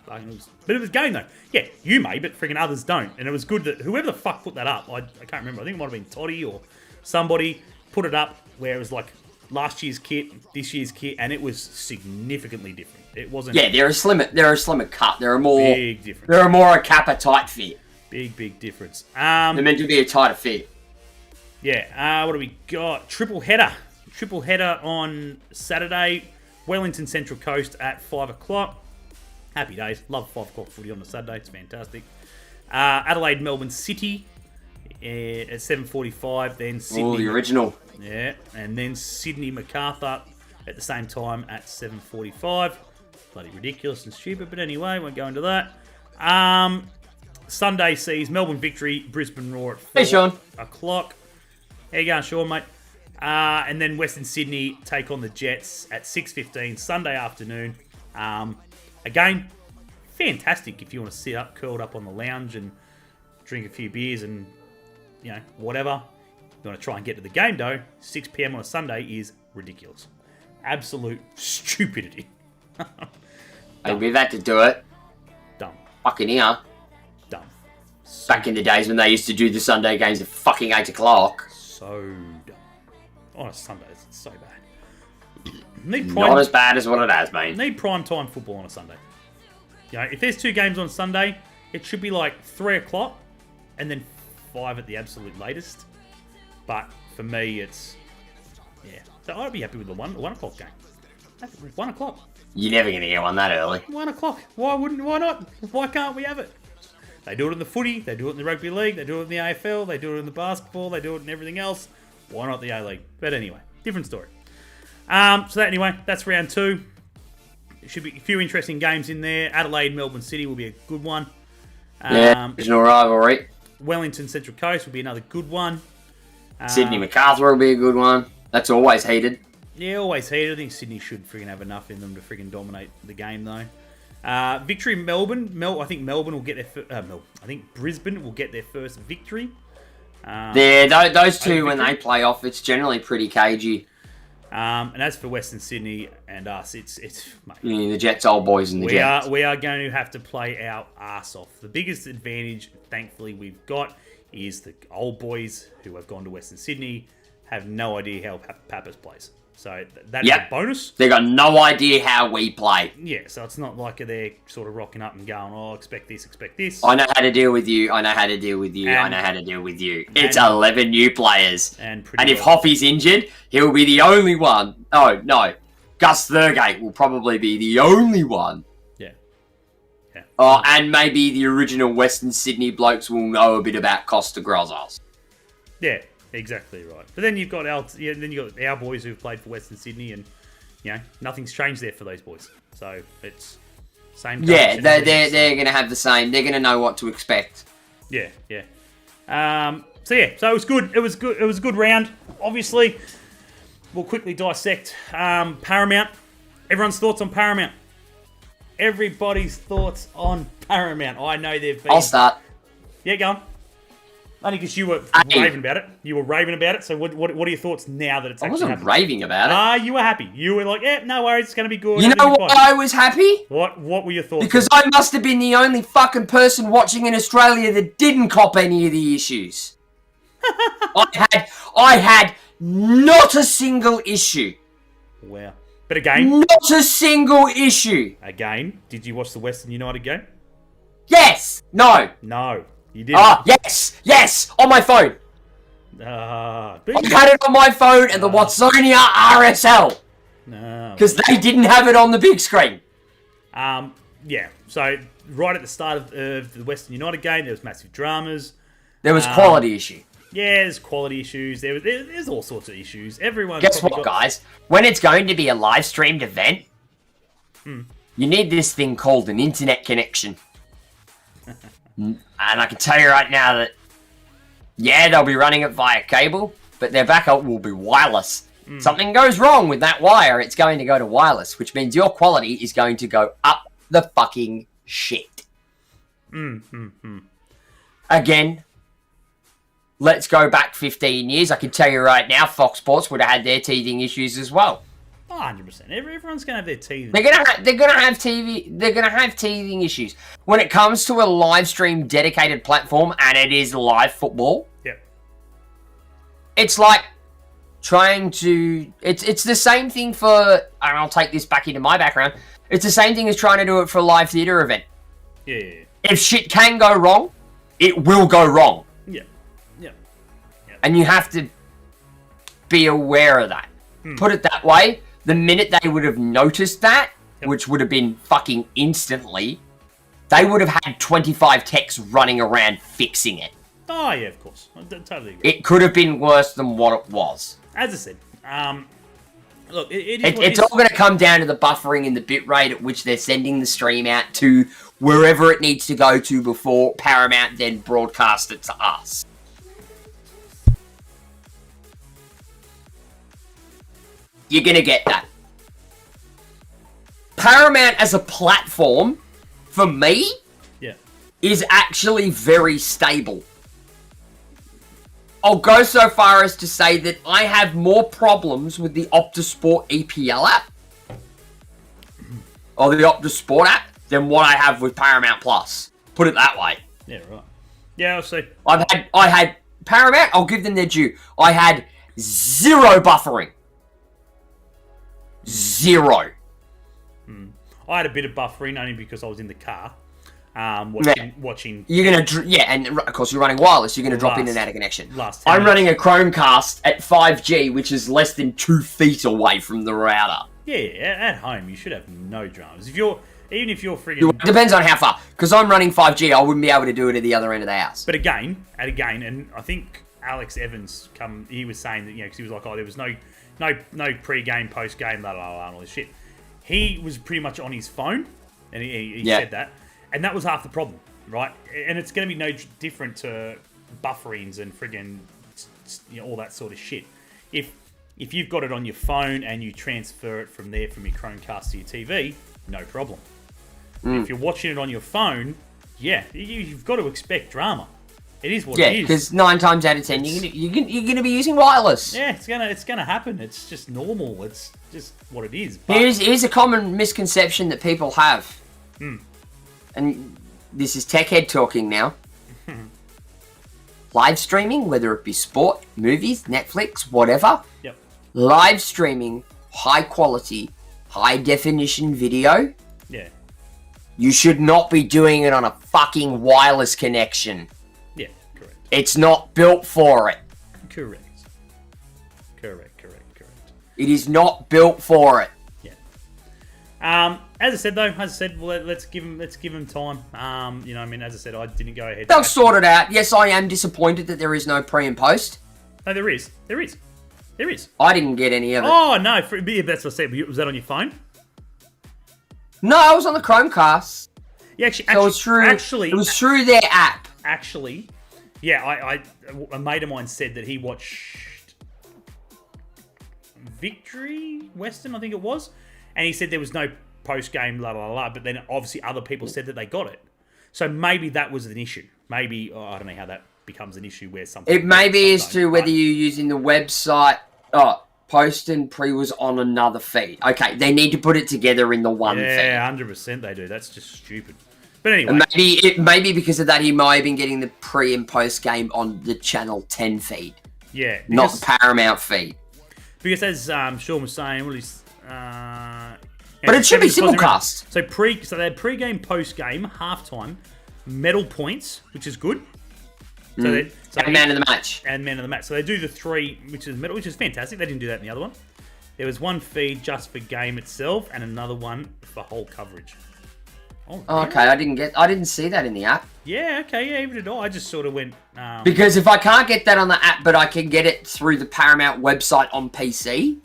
But it was game though. Yeah, you may, but freaking others don't. And it was good that whoever the fuck put that up, I can't remember. I think it might have been Toddy or somebody put it up where it was like last year's kit, this year's kit, and it was significantly different. It wasn't. Yeah, they're a slimmer cut. They're a more big difference. They're a more a Kappa tight fit. Big difference. They're meant to be a tighter fit. Yeah. What do we got? Triple header on Saturday. Wellington Central Coast at 5:00. Happy days. Love 5:00 footy on a Saturday. It's fantastic. Adelaide Melbourne City at 7:45. Then Sydney. Oh, the original. Yeah, and then Sydney MacArthur at the same time at 7:45. Bloody ridiculous and stupid, but anyway, won't go into that. Sunday sees Melbourne Victory, Brisbane Roar at 4 Hey, Sean. o'clock. How you going, Sean, mate? And then Western Sydney take on the Jets at 6:15 Sunday afternoon. Again, fantastic if you want to sit up, curled up on the lounge and drink a few beers and, whatever. You want to try and get to the game, though, 6 p.m. on a Sunday is ridiculous. Absolute stupidity. We've had to do it. Dumb. Fucking here. Dumb. Back in the days when they used to do the Sunday games at fucking 8 o'clock. So dumb. On a Sunday, it's so bad. Not as bad as what it has been. Need prime time football on a Sunday. If there's 2 games on Sunday, it should be like 3 o'clock and then 5 at the absolute latest. But for me, it's... Yeah. So I'd be happy with the 1 o'clock game. 1 o'clock. You're never going to get one that early. 1 o'clock. Why not? Why can't we have it? They do it in the footy. They do it in the rugby league. They do it in the AFL. They do it in the basketball. They do it in everything else. Why not the A-League? But anyway, different story. So anyway, that's round 2. should be a few interesting games in there. Adelaide, Melbourne City will be a good one. Regional rivalry. Wellington, Central Coast will be another good one. Sydney, Macarthur will be a good one. That's always heated. Yeah, always heated. I think Sydney should friggin' have enough in them to friggin' dominate the game, though. Victory, Melbourne. I think Melbourne will get their. I think Brisbane will get their first victory. Those two when they play off, it's generally pretty cagey. And as for Western Sydney and us, it's mate, the Jets, old boys, and the Jets. We are going to have to play our arse off. The biggest advantage, thankfully, we've got is the old boys who have gone to Western Sydney have no idea how Pappas plays. So that is a bonus. They got no idea how we play. Yeah, so it's not like they're sort of rocking up and going, oh, expect this. I know how to deal with you. I know how to deal with you. I know how to deal with you. It's 11 new players. And if Hoffy's injured, he'll be the only one. Oh, no. Gus Thurgate will probably be the only one. Yeah. Oh, and maybe the original Western Sydney blokes will know a bit about Costa Grozos. Yeah. Exactly right. But then you've got our boys who've played for Western Sydney, and nothing's changed there for those boys. So it's same. Yeah, they're going to have the same. They're going to know what to expect. Yeah. So it was good. It was a good round. Obviously, we'll quickly dissect Paramount. Everyone's thoughts on Paramount. Everybody's thoughts on Paramount. I know they've been. I'll start. Yeah, go on. Only because you were raving about it. You were raving about it. So what are your thoughts now that it's actually happening? I wasn't raving about it. You were happy. You were like, yeah, no worries, it's going to be good. You know why I was happy? What were your thoughts? Because I must have been the only fucking person watching in Australia that didn't cop any of the issues. I had not a single issue. Wow. But again... Not a single issue. Again, did you watch the Western United game? Yes. No. No. You didn't. Yes, on my phone. I had it on my phone and the Watsonia RSL. No. Because they didn't have it on the big screen. Yeah, so right at the start of the Western United game, there was massive dramas. There was quality issue. Yeah, there's quality issues. There's all sorts of issues. Everyone. Guess what, guys? When it's going to be a live streamed event, you need this thing called an internet connection. And I can tell you right now that, they'll be running it via cable, but their backup will be wireless. Something goes wrong with that wire, it's going to go to wireless, which means your quality is going to go up the fucking shit. Again, let's go back 15 years. I can tell you right now, Fox Sports would have had their teething issues as well. 100%. Everyone's going to have their teething. They're gonna have TV. They're gonna have teething issues when it comes to a live stream dedicated platform, and it is live football. Yep. It's like trying to. It's the same thing for. And I'll take this back into my background. It's the same thing as trying to do it for a live theatre event. Yeah. If shit can go wrong, it will go wrong. Yeah. And you have to be aware of that. Put it that way. The minute they would have noticed that, which would have been fucking instantly, they would have had 25 techs running around fixing it. Oh, yeah, of course. I totally agree. It could have been worse than what it was. As I said, look, it's all going to come down to the buffering and the bit rate at which they're sending the stream out to wherever it needs to go to before Paramount then broadcast it to us. You're going to get that. Paramount as a platform, for me, is actually very stable. I'll go so far as to say that I have more problems with the Optus Sport EPL app, or the Optus Sport app, than what I have with Paramount Plus. Put it that way. Yeah, right. Yeah, I'll see. I had Paramount, I'll give them their due. I had zero buffering. Zero. I had a bit of buffering only because I was in the car watching. You're gonna and of course you're running wireless. You're gonna drop in and out of connection. I'm running a Chromecast at 5G, which is less than 2 feet away from the router. Yeah, at home you should have no dramas. Even if you're friggin'... It depends on how far. Because I'm running 5G, I wouldn't be able to do it at the other end of the house. But again, and I think Alex Evans he was saying that because he was like, there was no pre-game, post-game, blah blah blah, and all this shit. he was pretty much on his phone, and he Yeah. said that, and that was half the problem, right? And it's going to be no different to bufferings and friggin' all that sort of shit. If you've got it on your phone and you transfer it from there from your Chromecast to your TV, no problem. If you're watching it on your phone, yeah, you've got to expect drama. It is what it is. Yeah, because 9 times out of 10, you're gonna be using wireless. Yeah, it's gonna happen. It's just normal. It's just what it is. But Here's a common misconception that people have, and this is tech head talking now. Live streaming, whether it be sport, movies, Netflix, whatever. Yep. Live streaming, high quality, high definition video. Yeah. You should not be doing it on a fucking wireless connection. Yeah. Correct. It's not built for it. Correct. It is not built for it. Yeah. As I said, well, let's give him time. As I said, I didn't go ahead. They'll sort it out. Yes, I am disappointed that there is no pre and post. No, there is. I didn't get any of it. Oh no, that's what I said. Was that on your phone? No, I was on the Chromecast. Yeah, It was through their app. Actually, yeah, a mate of mine said that he watched Victory Western, I think it was, and he said there was no post game, blah blah blah. But then obviously other people said that they got it, so maybe that was an issue. Maybe I don't know how that becomes an issue where something. It maybe is to whether you're using the website. Oh, post and pre was on another feed. Okay, they need to put it together in the one feed. Yeah, 100% they do. That's just stupid. But anyway, and maybe because of that, he might have been getting the pre and post game on the Channel 10 feed. Yeah, not the Paramount feed. Because as Sean was saying, but it should be simulcast. So they had pre-game, post-game, halftime, medal points, which is good. And man of the match. And man of the match. So they do the 3, which is medal, which is fantastic. They didn't do that in the other one. There was one feed just for game itself, and another one for whole coverage. Oh, okay, I didn't see that in the app. Yeah, okay, yeah, even did I just sort of went... because if I can't get that on the app, but I can get it through the Paramount website on PC,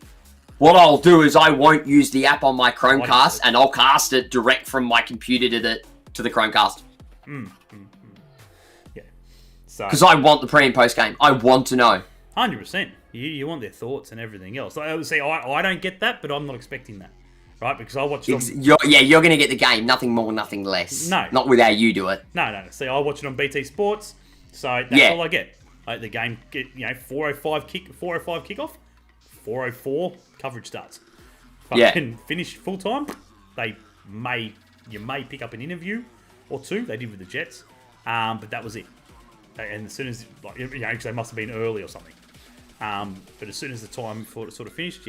what I'll do is I won't use the app on my Chromecast, and I'll cast it direct from my computer to the Chromecast. Yeah. Because I want the pre and post game. I want to know. 100%. You want their thoughts and everything else. I would say I don't get that, but I'm not expecting that. Right, because I watch it on... You're going to get the game. Nothing more, nothing less. No. Not with how you do it. No. See, I watch it on BT Sports, so that's all I get. The game, 4:05 kickoff, 4:04 coverage starts. Finish full time. You may pick up an interview or two. They did with the Jets, but that was it. And as soon as because they must have been early or something. But as soon as the time for it sort of finished,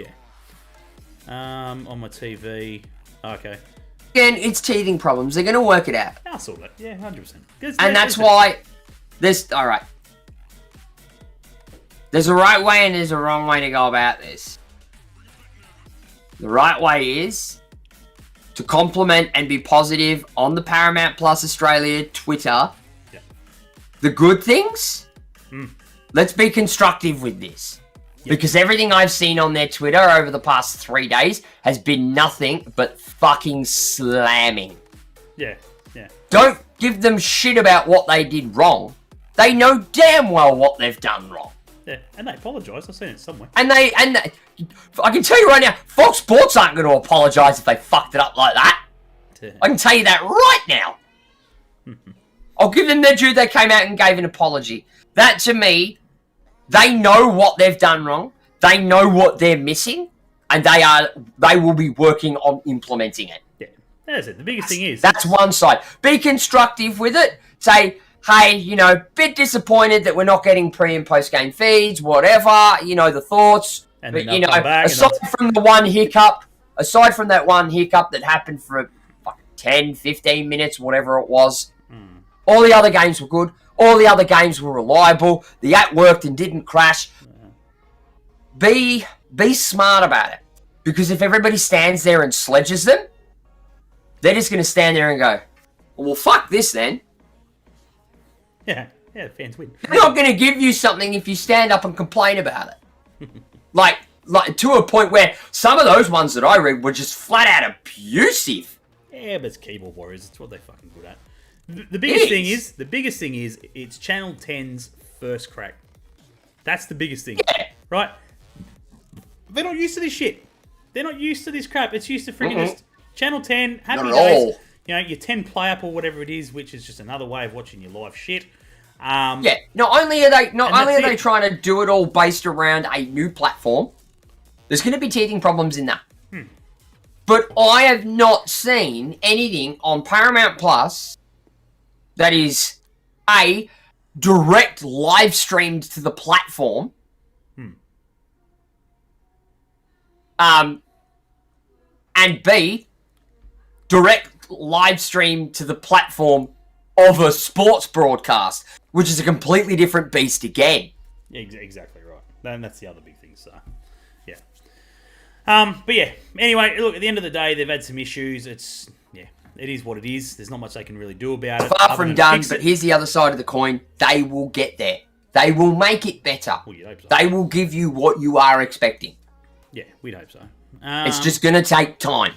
on my TV. Okay. Again, it's teething problems. They're going to work it out. I saw that. Yeah, 100%. And that's why there's... All right. There's a right way and there's a wrong way to go about this. The right way is to compliment and be positive on the Paramount Plus Australia Twitter. Yeah. The good things. Let's be constructive with this. Because everything I've seen on their Twitter over the past 3 days has been nothing but fucking slamming. Yeah. Don't give them shit about what they did wrong. They know damn well what they've done wrong. Yeah, and they apologise. I've seen it somewhere. And I can tell you right now, Fox Sports aren't going to apologise if they fucked it up like that. Yeah. I can tell you that right now. I'll give them their due. They came out and gave an apology. That, to me... They know what they've done wrong. They know what they're missing, and they will be working on implementing it. Yeah, that's it. The biggest thing is that's one side. Be constructive with it. Say, hey, bit disappointed that we're not getting pre and post game feeds. Whatever, the thoughts. And but aside from that one hiccup that happened for 10, 15 minutes, whatever it was, all the other games were good. All the other games were reliable. The app worked and didn't crash. Be smart about it. Because if everybody stands there and sledges them, they're just going to stand there and go, well, fuck this then. Yeah, fans win. They're not going to give you something if you stand up and complain about it. like to a point where some of those ones that I read were just flat out abusive. Yeah, but it's keyboard warriors. It's what they're fucking good at. The biggest thing is, it's Channel 10's first crack. That's the biggest thing, right? They're not used to this shit. They're not used to this crap. It's used to freaking just Channel 10, happy days. You know, your 10 play up or whatever it is, which is just another way of watching your live shit. Yeah. Not only are they trying to do it all based around a new platform, there's going to be teething problems in that. But I have not seen anything on Paramount Plus that is A, direct live streamed to the platform. And B, direct live stream to the platform of a sports broadcast, which is a completely different beast again. Yeah, exactly right. And that's the other big thing, so, yeah. But yeah, anyway, look, at the end of the day, they've had some issues. It is what it is. There's not much they can really do about it. Far from done, but here's the other side of the coin. They will get there. They will make it better. Well, you'd hope so. They will give you what you are expecting. Yeah, we'd hope so. It's just going to take time.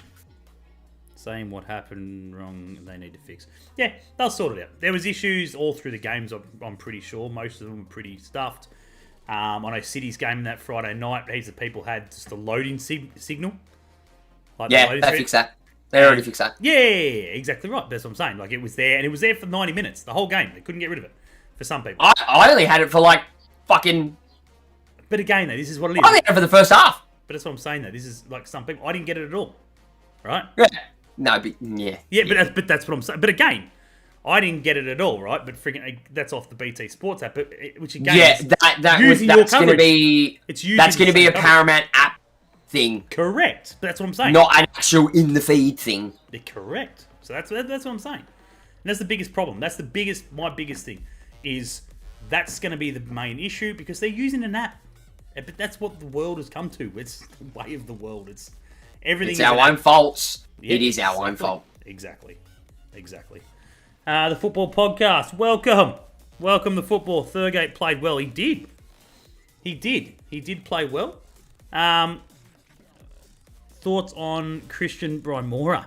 Saying what happened wrong, they need to fix. Yeah, they'll sort it out. There was issues all through the games, I'm pretty sure. Most of them were pretty stuffed. I know City's game that Friday night, heaps of people had just a loading signal. Like they fixed that. They already fixed that. Yeah, exactly right. That's what I'm saying. Like, it was there, and it was there for 90 minutes, the whole game. They couldn't get rid of it, for some people. I only had it for, like, fucking... But again, though, this is what it is. I only had it for the first half. But that's what I'm saying, though. This is, like, some people... I didn't get it at all. Right? Yeah. No, but... Yeah. Yeah, but that's what I'm saying. But again... I didn't get it at all, right? But freaking, that's off the BT Sports app, which again, that's going to be a Paramount app thing. Correct. That's what I'm saying. Not an actual in the feed thing. They're correct. So that's what I'm saying. And that's the biggest problem. That's my biggest thing is that's going to be the main issue because they're using an app. But that's what the world has come to. It's the way of the world. It's everything. It's our own faults. Yeah, it is our own fault. Exactly. The football podcast. Welcome to football. Thurgate played well. He did play well. Thoughts on Christian Brimura?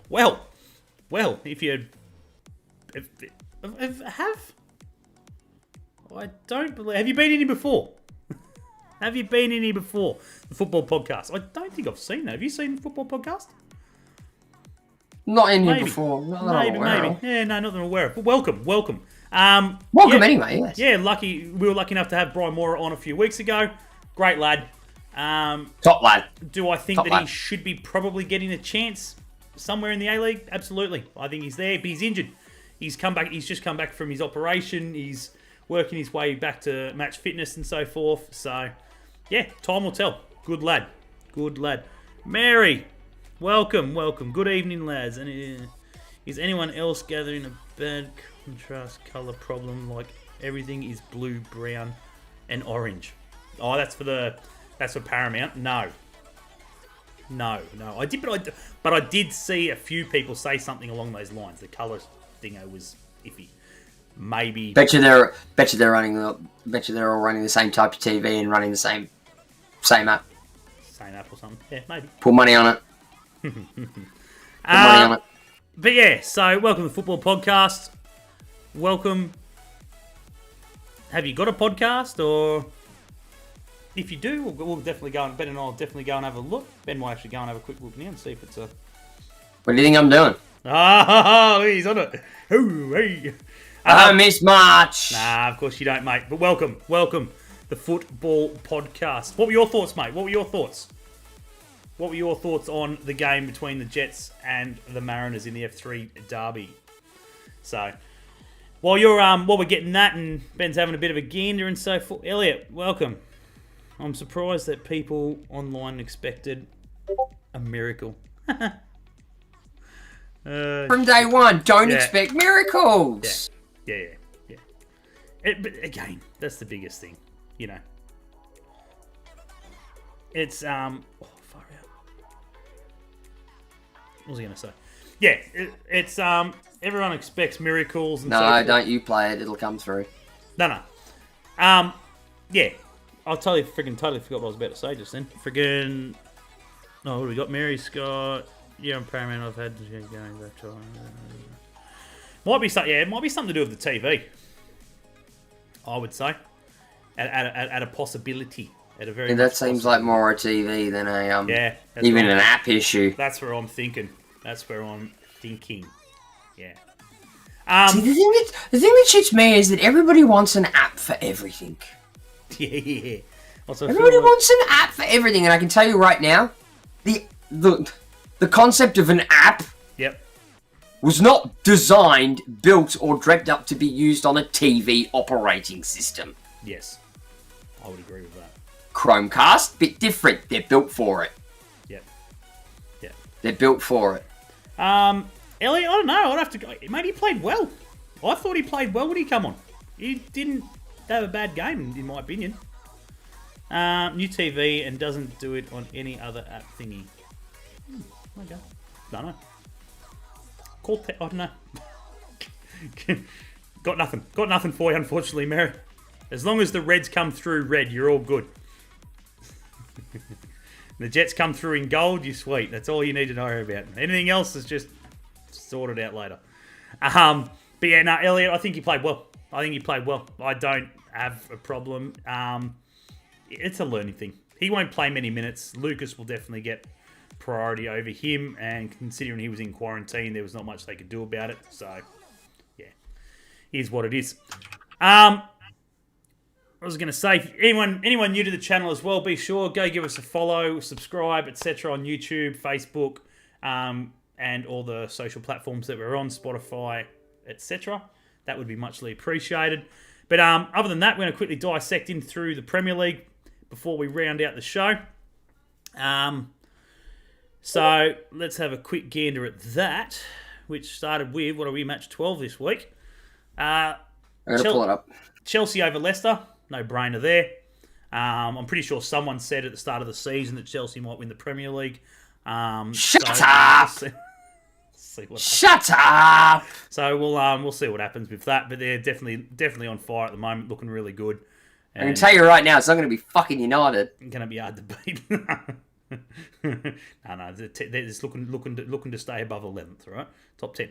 well, if you have, I don't believe. Have you been in here before? The football podcast. I don't think I've seen that. Have you seen the football podcast? Not in here before. Not that I'm aware of. Yeah, no, not that I'm aware of. But welcome. Welcome anyway, yes. Yeah, we were lucky enough to have Brian Moore on a few weeks ago. Great lad. Top lad. Do I think he should be probably getting a chance somewhere in the A-League? Absolutely. I think he's there, but he's injured. He's come back. He's just come back from his operation. He's working his way back to match fitness and so forth. So, yeah, time will tell. Good lad. Mary. Welcome. Good evening, lads. And is anyone else gathering a bad contrast colour problem? Like everything is blue, brown, and orange. Oh, that's for Paramount. No. I did, but I did see a few people say something along those lines. The colour thingo was iffy. Maybe. Bet you they're all running the same type of TV and running the same app. Same app or something. Yeah, maybe. Put money on it. But yeah, so welcome to the football podcast. Welcome. Have you got a podcast, or if you do, we'll definitely go. Ben and I'll definitely go and have a look. Ben might actually go and have a quick look now and see if it's a. What do you think I'm doing? Oh, he's on it. Ooh, hey. I miss March. Nah, of course you don't, mate. But welcome, the football podcast. What were your thoughts, mate? What were your thoughts on the game between the Jets and the Mariners in the F3 derby? So, while we're getting that and Ben's having a bit of a gander and so forth, Elliot, welcome. I'm surprised that people online expected a miracle. From day one, don't expect miracles. Yeah. But again, that's the biggest thing, you know. It's far out. What was I going to say? Yeah, it's everyone expects miracles. And no, don't you play it? It'll come through. No. Yeah, I totally forgot what I was about to say just then. Friggin'. Oh, what do we got? Mary Scott. Yeah, I'm Paramount. I've had going back to. Might be something. Yeah, it might be something to do with the TV. I would say, at a possibility, at a very. Yeah, that seems like more a TV than a even an app issue. That's where I'm thinking. Yeah. See, the thing that shits me is that everybody wants an app for everything. Yeah. Everybody wants an app for everything, and I can tell you right now, the concept of an app was not designed, built, or dreamt up to be used on a TV operating system. Yes, I would agree with that. Chromecast, bit different. They're built for it. Yep. They're built for it. Elliot, I don't know. I'd have to go. Mate, he played well. I thought he played well when he come on. He didn't have a bad game, in my opinion. New TV and doesn't do it on any other app thingy. Okay. Don't know. I don't know. Got nothing for you, unfortunately, Mary. As long as the Reds come through red, you're all good. The Jets come through in gold, you're sweet. That's all you need to know about. Anything else is just sorted out later. But yeah, no, Elliot, I think he played well. I don't have a problem. It's a learning thing. He won't play many minutes. Lucas will definitely get priority over him, and considering he was in quarantine, there was not much they could do about it. So, yeah, here's what it is. I was going to say, if anyone new to the channel as well, be sure go give us a follow, subscribe, etc. on YouTube, Facebook, and all the social platforms that we're on, Spotify, etc. That would be muchly appreciated. But other than that, we're going to quickly dissect in through the Premier League before we round out the show. So let's have a quick gander at that, which started with, what are we, match 12 this week? I'm going to pull it up. Chelsea over Leicester, no brainer there. I'm pretty sure someone said at the start of the season that Chelsea might win the Premier League. Shut up! Shut up! So we'll see what happens with that, but they're definitely on fire at the moment, looking really good. And I can tell you right now, it's not going to be fucking United. It's going to be hard to beat. No, they're just looking to stay above 11th, right? Top 10.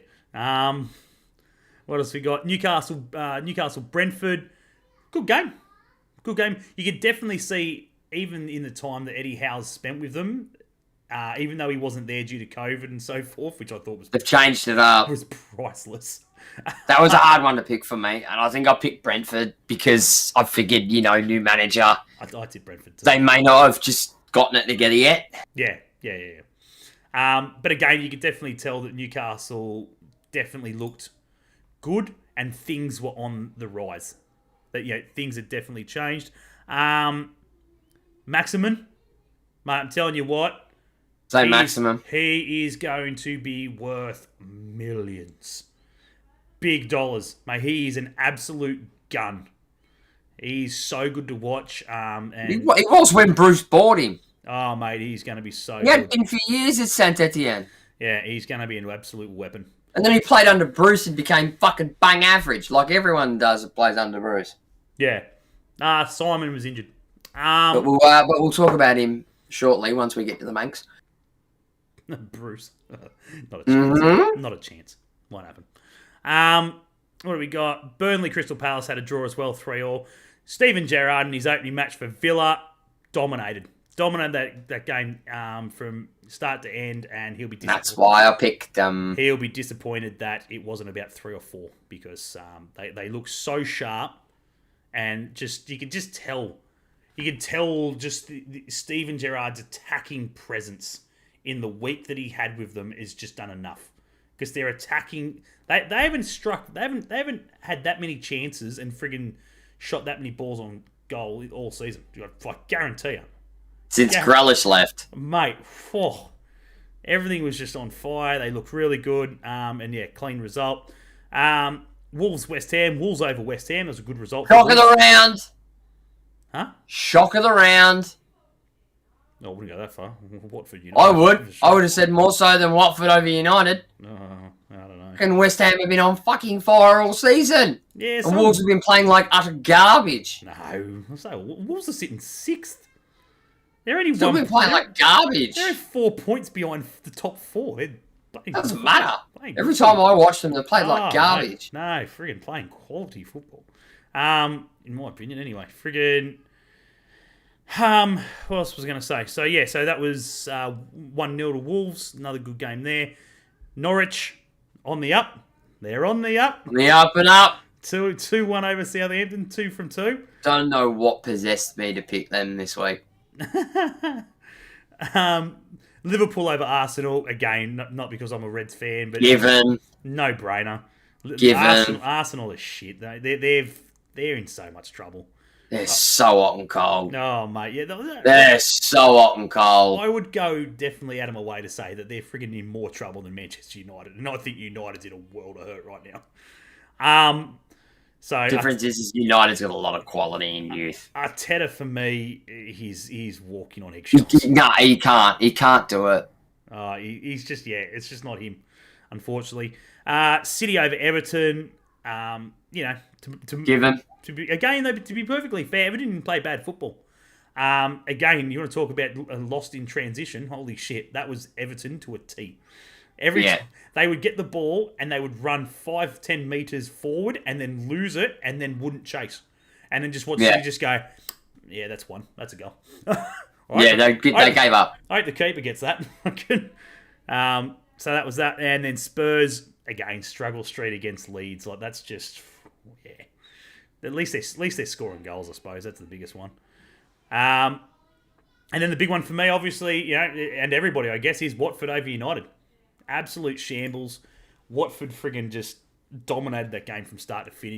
What else we got? Newcastle, Brentford. Good game. You could definitely see, even in the time that Eddie Howe's spent with them, even though he wasn't there due to COVID and so forth, which I thought was... They've changed it up. Was priceless. That was a hard one to pick for me, and I think I picked Brentford because I figured, new manager. I did Brentford too. They may not have just gotten it together yet. Yeah. But again, you could definitely tell that Newcastle definitely looked good and things were on the rise. That things had definitely changed. Maximin, mate, I'm telling you what. Maximum. He is going to be worth millions. Big dollars. Mate, he is an absolute gun. He's so good to watch. And he was when Bruce bought him. Oh, mate, he's going to be so good. He had been for years at Saint Etienne. Yeah, he's going to be an absolute weapon. And then he played under Bruce and became fucking bang average, like everyone does that plays under Bruce. Yeah. Simon was injured. But we'll talk about him shortly once we get to the Manx. Bruce. Not a chance. Mm-hmm. Not a chance. Won't happen. What do we got? Burnley Crystal Palace had a draw as well, 3-3. Steven Gerrard in his opening match for Villa dominated that game from start to end, and he'll be disappointed. That's why I picked He'll be disappointed that it wasn't about 3 or 4 because they look so sharp, and you could tell just Steven Gerrard's attacking presence in the week that he had with them is just done enough. Because they're attacking, they haven't had that many chances and friggin' shot that many balls on goal all season. I guarantee you. Since Grealish left, mate. Everything was just on fire. They looked really good, and clean result. Wolves West Ham. Wolves over West Ham. That was a good result. Shock of the round. Huh? Shock of the round. I wouldn't go that far. Watford United. I would. I would have said more so than Watford over United. I don't know. And West Ham have been on fucking fire all season. Yeah, and Wolves have been playing like utter garbage. No. So Wolves are sitting 6th. They're only Still been playing like garbage. They're 4 points behind the top 4. Doesn't matter. Every time I watch them, they play like garbage. No, friggin' playing quality football. In my opinion, anyway. Friggin'. What else was I going to say? So, yeah, so that was 1-0 to Wolves. Another good game there. Norwich on the up. They're on the up. The up and up. 2-1 over Southampton, 2 from 2. Don't know what possessed me to pick them this week. Liverpool over Arsenal, again, not because I'm a Reds fan, but given. No brainer. Given. Arsenal is shit. They're in so much trouble. They're so hot and cold. Oh, mate. Yeah, they're so hot and cold. I would go definitely out of my way to say that they're friggin' in more trouble than Manchester United. And I think United's in a world of hurt right now. So difference is United's got a lot of quality in youth. Arteta, for me, he's walking on eggshells. No, he can't. He can't do it. He's just, it's just not him, unfortunately. City over Everton, given. To be perfectly fair, Everton didn't play bad football. Again, you want to talk about lost in transition. Holy shit, that was Everton to a T. They would get the ball and they would run 5-10 metres forward and then lose it and then wouldn't chase. And then just watch City just go, yeah, that's one. That's a goal. They gave up. I hope the keeper gets that. So that was that. And then Spurs, again, struggle street against Leeds. Like, that's just, At least they're scoring goals, I suppose. That's the biggest one. And then the big one for me, obviously, and everybody, I guess, is Watford over United. Absolute shambles. Watford friggin' just dominated that game from start to finish.